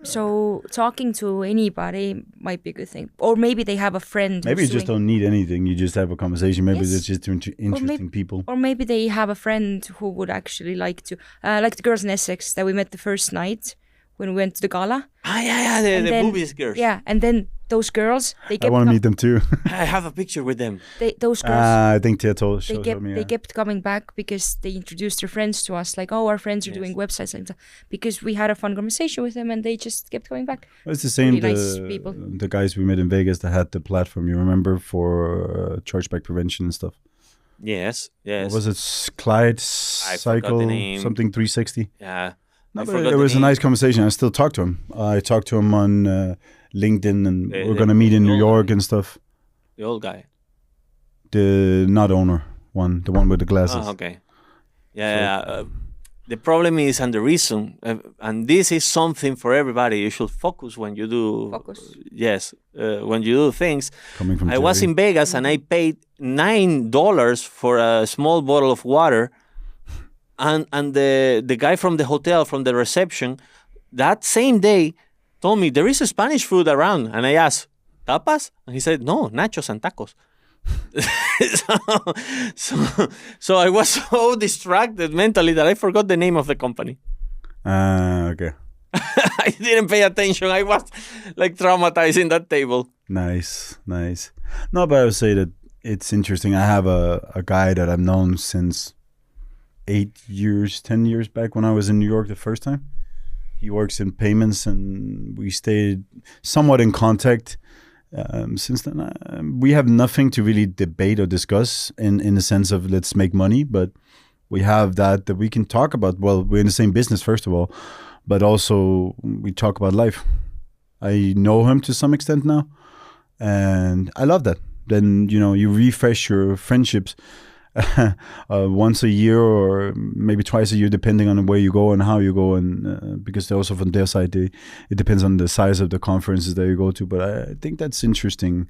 so talking to anybody might be a good thing. Or maybe they have a friend. Maybe you just don't need anything. You just have a conversation. Maybe it's just interesting people. Or maybe they have a friend who would actually like to, like the girls in Essex that we met the first night when we went to the gala. Yeah, the boobies girls. Yeah, and then those girls, they kept I want to meet them too. I have a picture with them. Those girls. I think Tia showed me. They kept coming back because they introduced their friends to us. Like, oh, our friends are doing websites like that. Because we had a fun conversation with them, and they just kept coming back. It's the same. Really nice people. The guys we met in Vegas that had the platform. You remember for chargeback prevention and stuff. Yes. What was it? Clyde Cycle something 360. Yeah. It was a nice conversation. I still talk to him. I talked to him on LinkedIn, and we're gonna meet in New York and stuff. The old guy. The not owner one, the one with the glasses. Oh, okay. Yeah. The problem is, and the reason, and this is something for everybody. You should focus when you do. Focus. Yes, when you do things. Coming from I was in Vegas and I paid $9 for a small bottle of water. And the guy from the hotel, from the reception, that same day told me there is a Spanish food around. And I asked, tapas? And he said, no, nachos and tacos. so I was so distracted mentally that I forgot the name of the company. Okay. I didn't pay attention. I was like traumatized in that table. Nice. No, but I would say that it's interesting. I have a guy that I've known since 10 years back when I was in New York the first time. He works in payments, and we stayed somewhat in contact since then. We have nothing to really debate or discuss in the sense of let's make money, but we have that we can talk about. Well, we're in the same business, first of all, but also we talk about life. I know him to some extent now, and I love that. Then, you refresh your friendships once a year or maybe twice a year, depending on where you go and how you go, and because also from their side, it depends on the size of the conferences that you go to. But I think that's interesting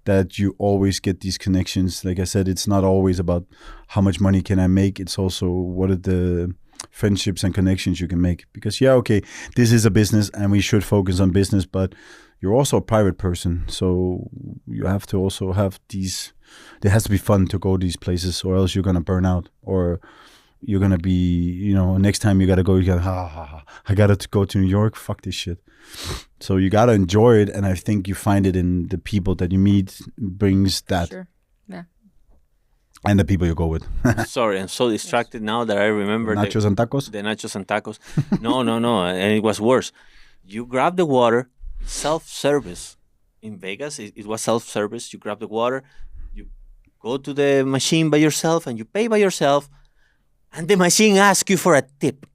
that you always get these connections. Like I said, it's not always about how much money can I make. It's also what are the friendships and connections you can make. Because okay, this is a business and we should focus on business, but you're also a private person, so you have to also have these. There has to be fun to go these places, or else you're gonna burn out, or you're gonna be, next time you gotta go, you gotta, I gotta go to New York. Fuck this shit. So you gotta enjoy it, and I think you find it in the people that you meet brings that. Sure. Yeah. And the people you go with. Sorry, I'm so distracted now that I remember Nachos and tacos. the nachos and tacos. No, and it was worse. You grab the water, self-service. In Vegas, it was self-service. You grab the water, you go to the machine by yourself, and you pay by yourself, and the machine asks you for a tip,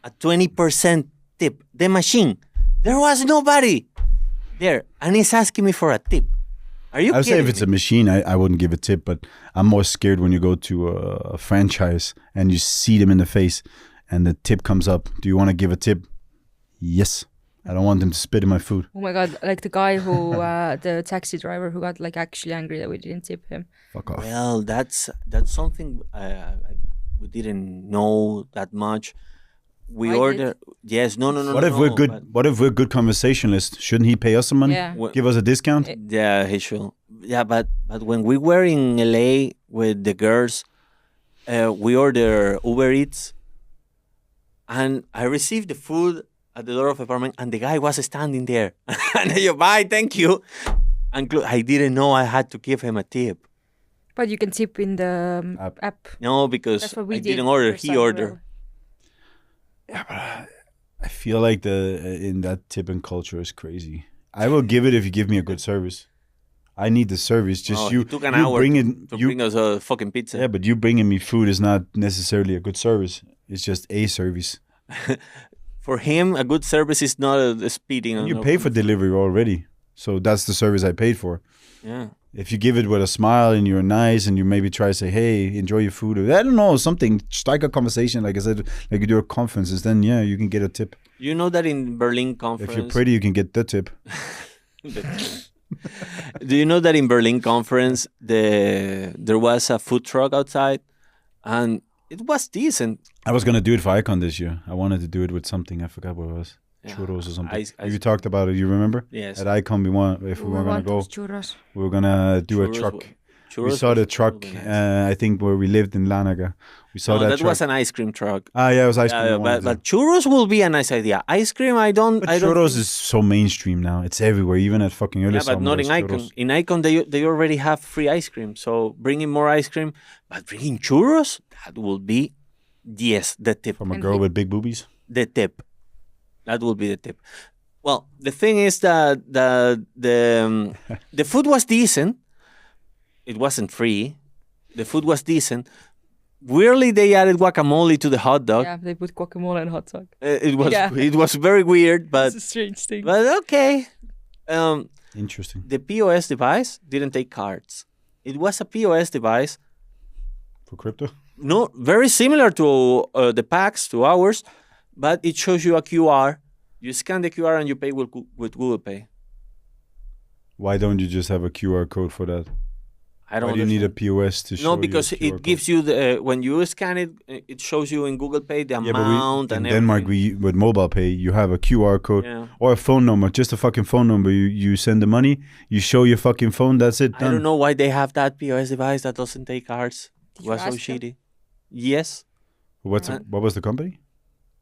a 20% tip. The machine. There was nobody there, and he's asking me for a tip. Are you I would say kidding if it's me? a machine, I wouldn't give a tip, but I'm more scared when you go to a franchise and you see them in the face and the tip comes up. Do you want to give a tip? Yes. I don't want them to spit in my food. Oh my god, like the guy who, the taxi driver who got like actually angry that we didn't tip him. Fuck off. Well, that's something we didn't know that much. We I did. order. Yes, no. What if we're good? What if we're good conversationalists? Shouldn't he pay us some money? Yeah. Well, Give us a discount? Yeah, he should. Yeah, but when we were in LA with the girls, we order Uber Eats, and I received the food at the door of the apartment, and the guy was standing there, and I bye, thank you, and I didn't know I had to give him a tip. But you can tip in the app. No, because That's what we I did. didn't order. first He time ordered. around. I feel like in that tipping culture is crazy. I will give it if you give me a good service. I need the service. Just Oh, you. it took an you hour bring to, it. to You, bring us a fucking pizza. yeah, but you bringing me food is not necessarily a good service. It's just a service. For him, a good service is not a speeding. And on you a- pay for delivery already, so that's the service I paid for. Yeah. If you give it with a smile and you're nice and you maybe try to say, hey, enjoy your food, or I don't know, something, strike a conversation, like I said, like you do at conferences, then yeah, you can get a tip. You know that in Berlin conference. If you're pretty, you can get the tip. Do you know that in Berlin conference there was a food truck outside, and it was decent. I was gonna do it for Icon this year. I wanted to do it with something. I forgot what it was. Yeah. Churros or something. I- You talked about it. You remember? Yes. At Icon, we were gonna want go. those churros. We were gonna do a Churros truck. w- We churros saw the was truck. really nice. I think where we lived in Lanaga. We saw No, that that truck. was an ice cream truck. Yeah, it was ice cream. Yeah, we wanted but to- churros will be a nice idea. Ice cream, I don't. But I don't churros think- is so mainstream now. It's everywhere, even at fucking early Yeah, but not in Icon. In Icon, they already have free ice cream. So bringing more ice cream, but bringing churros, that will be, yes, the tip. From a And girl he- with big boobies. The tip. That will be the tip. Well, the thing is that the food was decent. It wasn't free. The food was decent. Weirdly, they added guacamole to the hot dog. Yeah, they put guacamole and hot dog. It Yeah. was very weird, but It's a strange thing. okay. Um, Interesting. the POS device didn't take cards. It was a POS device, For crypto? no, very similar to the PAX, to ours, but it shows you a QR. You scan the QR and you pay with Google Pay. Why don't you just have a QR code for that? I don't Why do you need a understand. POS to show No, you because a QR it gives you the when you scan it, it shows you in Google Pay the Yeah, amount but in and Denmark, everything. with mobile pay, you have a QR code Yeah. or a phone number, just a fucking phone number. You send the money, you show your fucking phone, that's it, I done. don't know why they have that POS device that doesn't take cards. Did It you was so ask them? shitty. Yes, What was the company?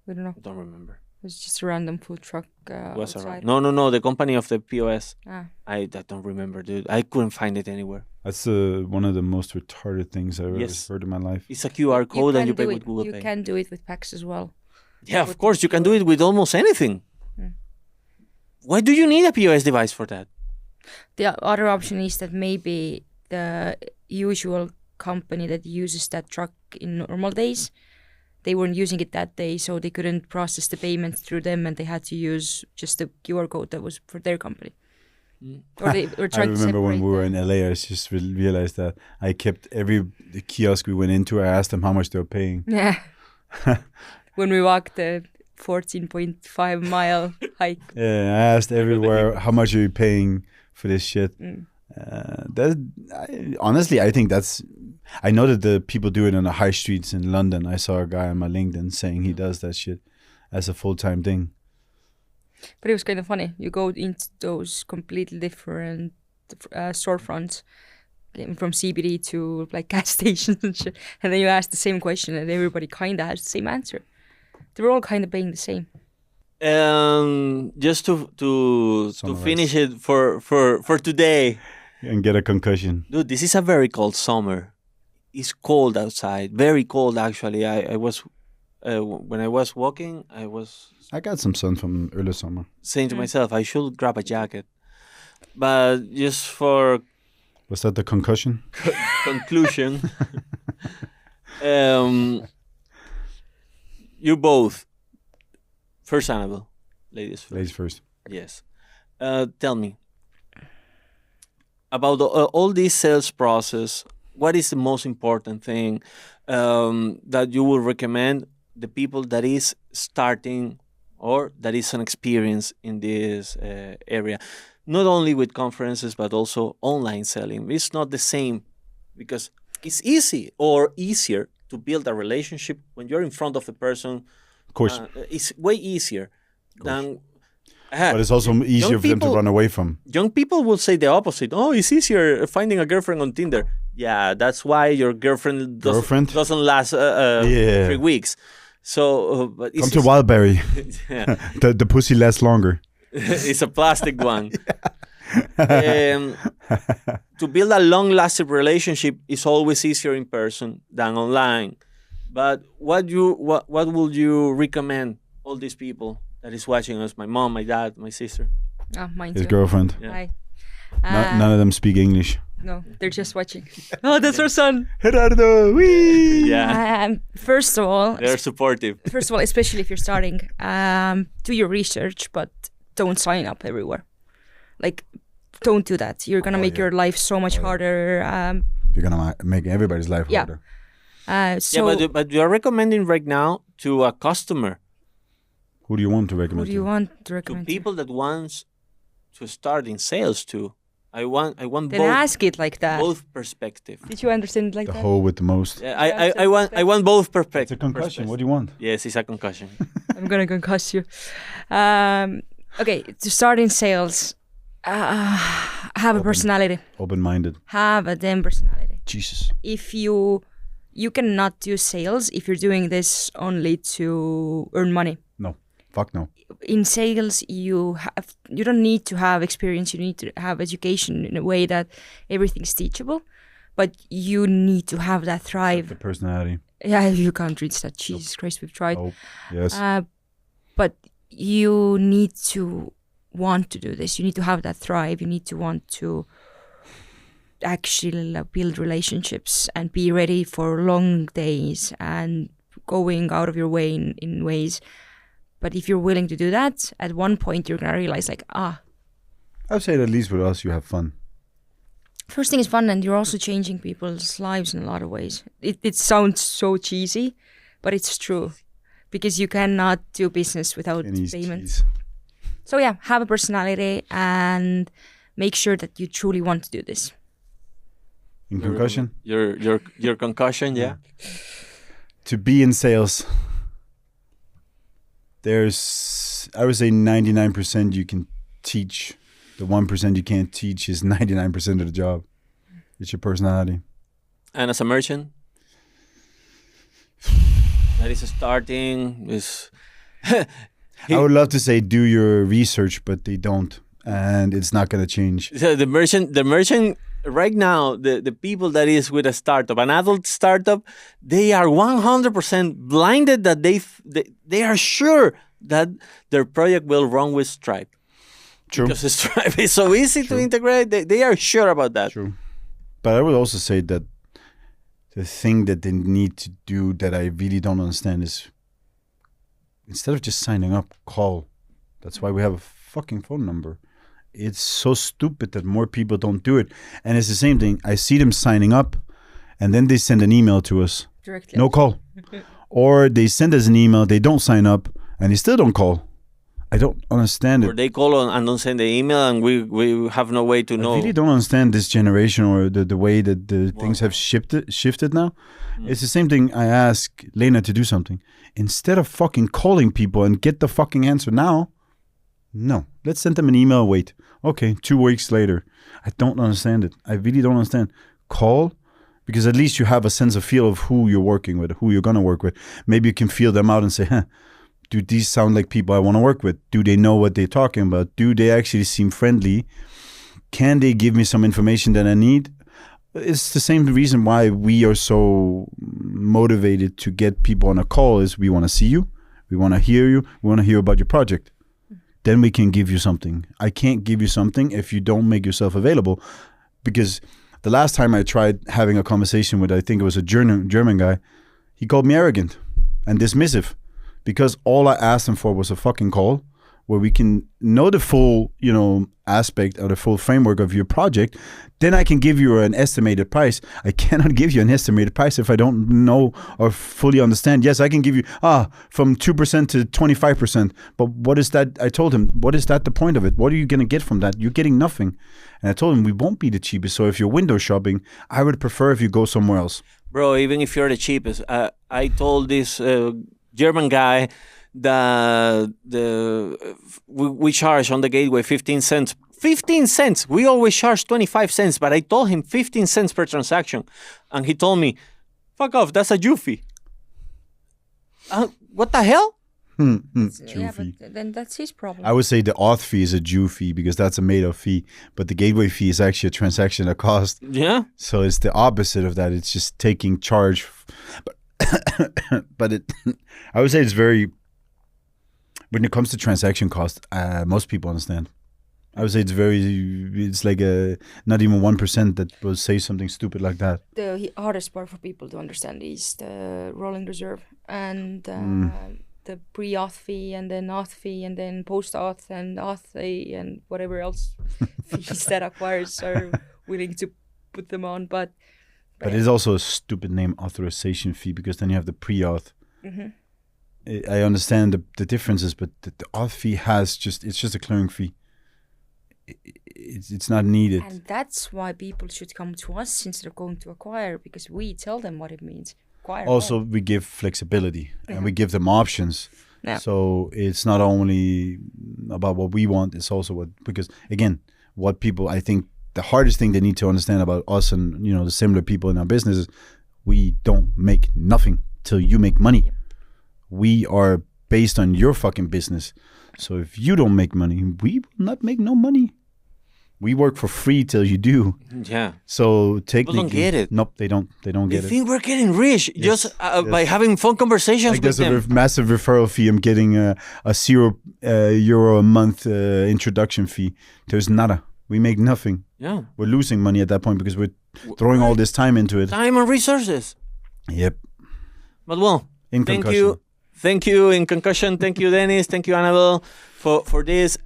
We don't know. I don't remember. It was just a random food truck It was outside. around. No, the company of the POS. Ah. I don't remember, dude. I couldn't find it anywhere. That's one of the most retarded things I've Yes. ever heard in my life. It's a QR code and you pay do with it. Google You Pay. can do it with PAX as well. Yeah, of course, you can do it with almost anything. Mm. Why do you need a POS device for that? The other option is that maybe the usual company that uses that truck in normal days, they weren't using it that day, so they couldn't process the payments through them, and they had to use just the QR code that was for their company. Or they were I trying to remember when separate we were them. in LA, I just realized that I kept the kiosk we went into, I asked them how much they were paying. Yeah. When we walked the 14.5 mile hike. Yeah, I asked everywhere, how much are you paying for this shit? Mm. Honestly, I think that's I know that the people do it on the high streets in London. I saw a guy on my LinkedIn saying he does that shit as a full-time thing. But it was kind of funny. You go into those completely different storefronts, from CBD to like gas stations and shit, and then you ask the same question, and everybody kind of has the same answer. They were all kind of paying the same. Just to Summarize. finish it for today, And get a concussion. dude. This is a very cold summer. It's cold outside, very cold actually. I was when I was walking, I was I got some sun from early summer. saying to myself, I should grab a jacket. But just for Was that the concussion? conclusion, you both, first Annabelle, ladies first. Ladies first. Yes. Tell me about all this sales process. What is the most important thing that you would recommend the people that is starting or that is an experience in this area? Not only with conferences, but also online selling. It's not the same because it's easy or easier to build a relationship when you're in front of the person. Of course. It's way easier than. But it's also easier for them to run away from. Young people will say the opposite. Oh, it's easier finding a girlfriend on Tinder. Yeah, that's why your girlfriend doesn't last 3 weeks. So, but Come to Wildberry. yeah, The pussy lasts longer. it's a plastic one. To build a long-lasting relationship is always easier in person than online. But what would you recommend all these people that is watching us? My mom, my dad, my sister. Oh, mine His too. girlfriend. Yeah. Hi. None of them speak English. No, they're just watching. Oh, that's our son. Gerardo, wee! Yeah, First of all, they're supportive. especially if you're starting, do your research, but don't sign up everywhere. Like, don't do that. You're gonna make your life so much harder. You're gonna make everybody's life Yeah. harder. But you're recommending right now to a customer, Who do you want to who recommend? do you want to to recommend? people that wants to start in sales too. I want Then ask it like that. both perspective. Did you understand it like The that? hoe with the most. Yeah, I want both perspective. It's a concussion. What do you want? Yes, it's a concussion. I'm gonna concuss you. Okay, to start in sales, have a personality. Open-minded. Have a damn personality. Jesus. If you cannot do sales if you're doing this only to earn money. No. Fuck no. In sales, you don't need to have experience. You need to have education in a way that everything's teachable, but you need to have that The thrive. personality. Yeah, you can't reach that. Jesus Christ, we've tried. Oh, yes. But you need to want to do this. You need to have that thrive. You need to want to actually build relationships and be ready for long days and going out of your way in ways. But if you're willing to do that, at one point you're gonna realize like, I would say that at least with us, you have fun. first thing is fun, and you're also changing people's lives in a lot of ways. It sounds so cheesy, but it's true, because you cannot do business without Pennies, payment. cheese. So yeah, have a personality and make sure that you truly want to do this. In concussion, Your concussion, yeah. to be in sales, there's, I would say 99% you can teach. The 1% you can't teach is 99% of the job. It's your personality. And as a merchant, that is starting is. I would love to say do your research, but they don't, and it's not going to change. So the merchant right now, the people that is with a startup, an adult startup, they are 100% blinded that they are sure that their project will run with Stripe. True. Because Stripe is so easy to integrate. They are sure about that. True. But I would also say that the thing that they need to do that I really don't understand is instead of just signing up, call. That's why we have a fucking phone number. It's so stupid that more people don't do it. And it's the same thing. I see them signing up and then they send an email to us. Directly. No call. Or they send us an email, they don't sign up, and they still don't call. I don't understand Or it. they call and don't send the email, and we have no way to I know. really don't understand this generation or the way that the things have Wow. shifted now. Mm. It's the same thing. I ask Lena to do something. Instead of fucking calling people and get the fucking answer now, no. Let's send them an email. Wait. Okay, 2 weeks later. I don't understand it. I really don't understand. Call, because at least you have a sense of feel of who you're working with, who you're going to work with. Maybe you can feel them out and say, huh, do these sound like people I want to work with? Do they know what they're talking about? Do they actually seem friendly? Can they give me some information that I need? It's the same reason why we are so motivated to get people on a call is we want to see you, we want to hear you, we want to hear about your project. Then we can give you something. I can't give you something if you don't make yourself available. Because the last time I tried having a conversation with, I think it was a German guy, he called me arrogant and dismissive because all I asked him for was a fucking call where we can know the full, aspect or the full framework of your project. Then I can give you an estimated price. I cannot give you an estimated price if I don't know or fully understand. Yes, I can give you from 2% to 25%. But what is that? I told him, what is that the point of it? What are you going to get from that? You're getting nothing. And I told him we won't be the cheapest. So if you're window shopping, I would prefer if you go somewhere else. Bro, even if you're the cheapest, I told this German guy that we charge on the gateway 15 cents. 15 cents. We always charge 25 cents, but I told him 15 cents per transaction. And he told me, fuck off, that's a Jew fee. What the hell? Jew Yeah, fee. but then that's his problem. I would say the auth fee is a Jew fee because that's a made-up fee, but the gateway fee is actually a transaction at cost. Yeah. So it's the opposite of that. It's just taking charge. But I would say it's very, when it comes to transaction cost, most people understand. I would say it's like not even 1% that will say something stupid like that. The hardest part for people to understand is the rolling reserve and the pre-auth fee and then auth fee and then post-auth and auth fee and whatever else fees that acquirers are willing to put them on. But it's also a stupid name, authorization fee, because then you have the pre-auth. I understand the differences, but the auth fee it's just a clearing fee. It's not needed. And that's why people should come to us instead of going to acquire, because we tell them what it means. Acquire. Also, we give flexibility and we give them options. Yeah. So it's not only about what we want, it's also because again, what people, I think the hardest thing they need to understand about us and, the similar people in our business is we don't make nothing till you make money. We are based on your fucking business. So if you don't make money, we will not make no money. We work for free till you do. Yeah. So technically, don't get it. Nope, they don't They get it. think we're getting rich just by having fun conversations Like with there's them. a massive referral fee. I'm getting a €0 a month introduction fee. There's nada. We make nothing. Yeah. We're losing money at that point because we're throwing all this time into it. Time and resources. Yep. But well, In thank concussion. you. Thank you in concussion. Thank you, Dennis. Thank you, Annabelle, for this.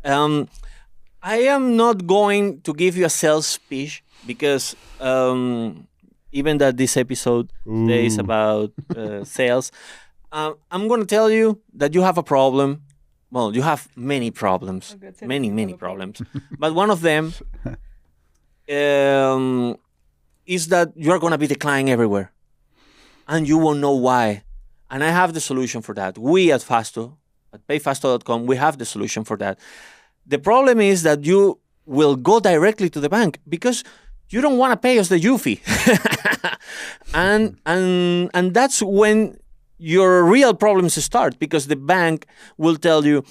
I am not going to give you a sales speech because even that this episode today is about sales, I'm going to tell you that you have a problem. Well, you have many problems, many problems. But one of them is that you're going to be declining everywhere. And you won't know why. And I have the solution for that. We at Fasto, at payfasto.com, we have the solution for that. The problem is that you will go directly to the bank because you don't want to pay us the U fee. and that's when your real problems start, because the bank will tell you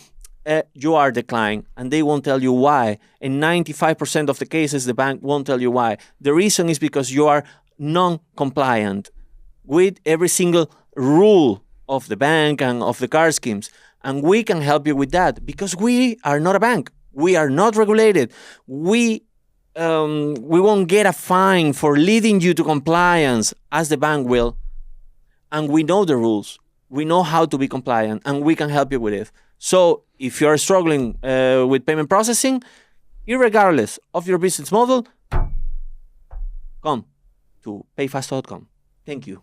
you are declined, and they won't tell you why. In 95% of the cases, the bank won't tell you why. The reason is because you are non-compliant with every single rule of the bank and of the card schemes. And we can help you with that because we are not a bank. We are not regulated. We won't get a fine for leading you to compliance as the bank will. And we know the rules. We know how to be compliant, and we can help you with it. So if you're struggling with payment processing, irregardless of your business model, come to payfast.com. Thank you.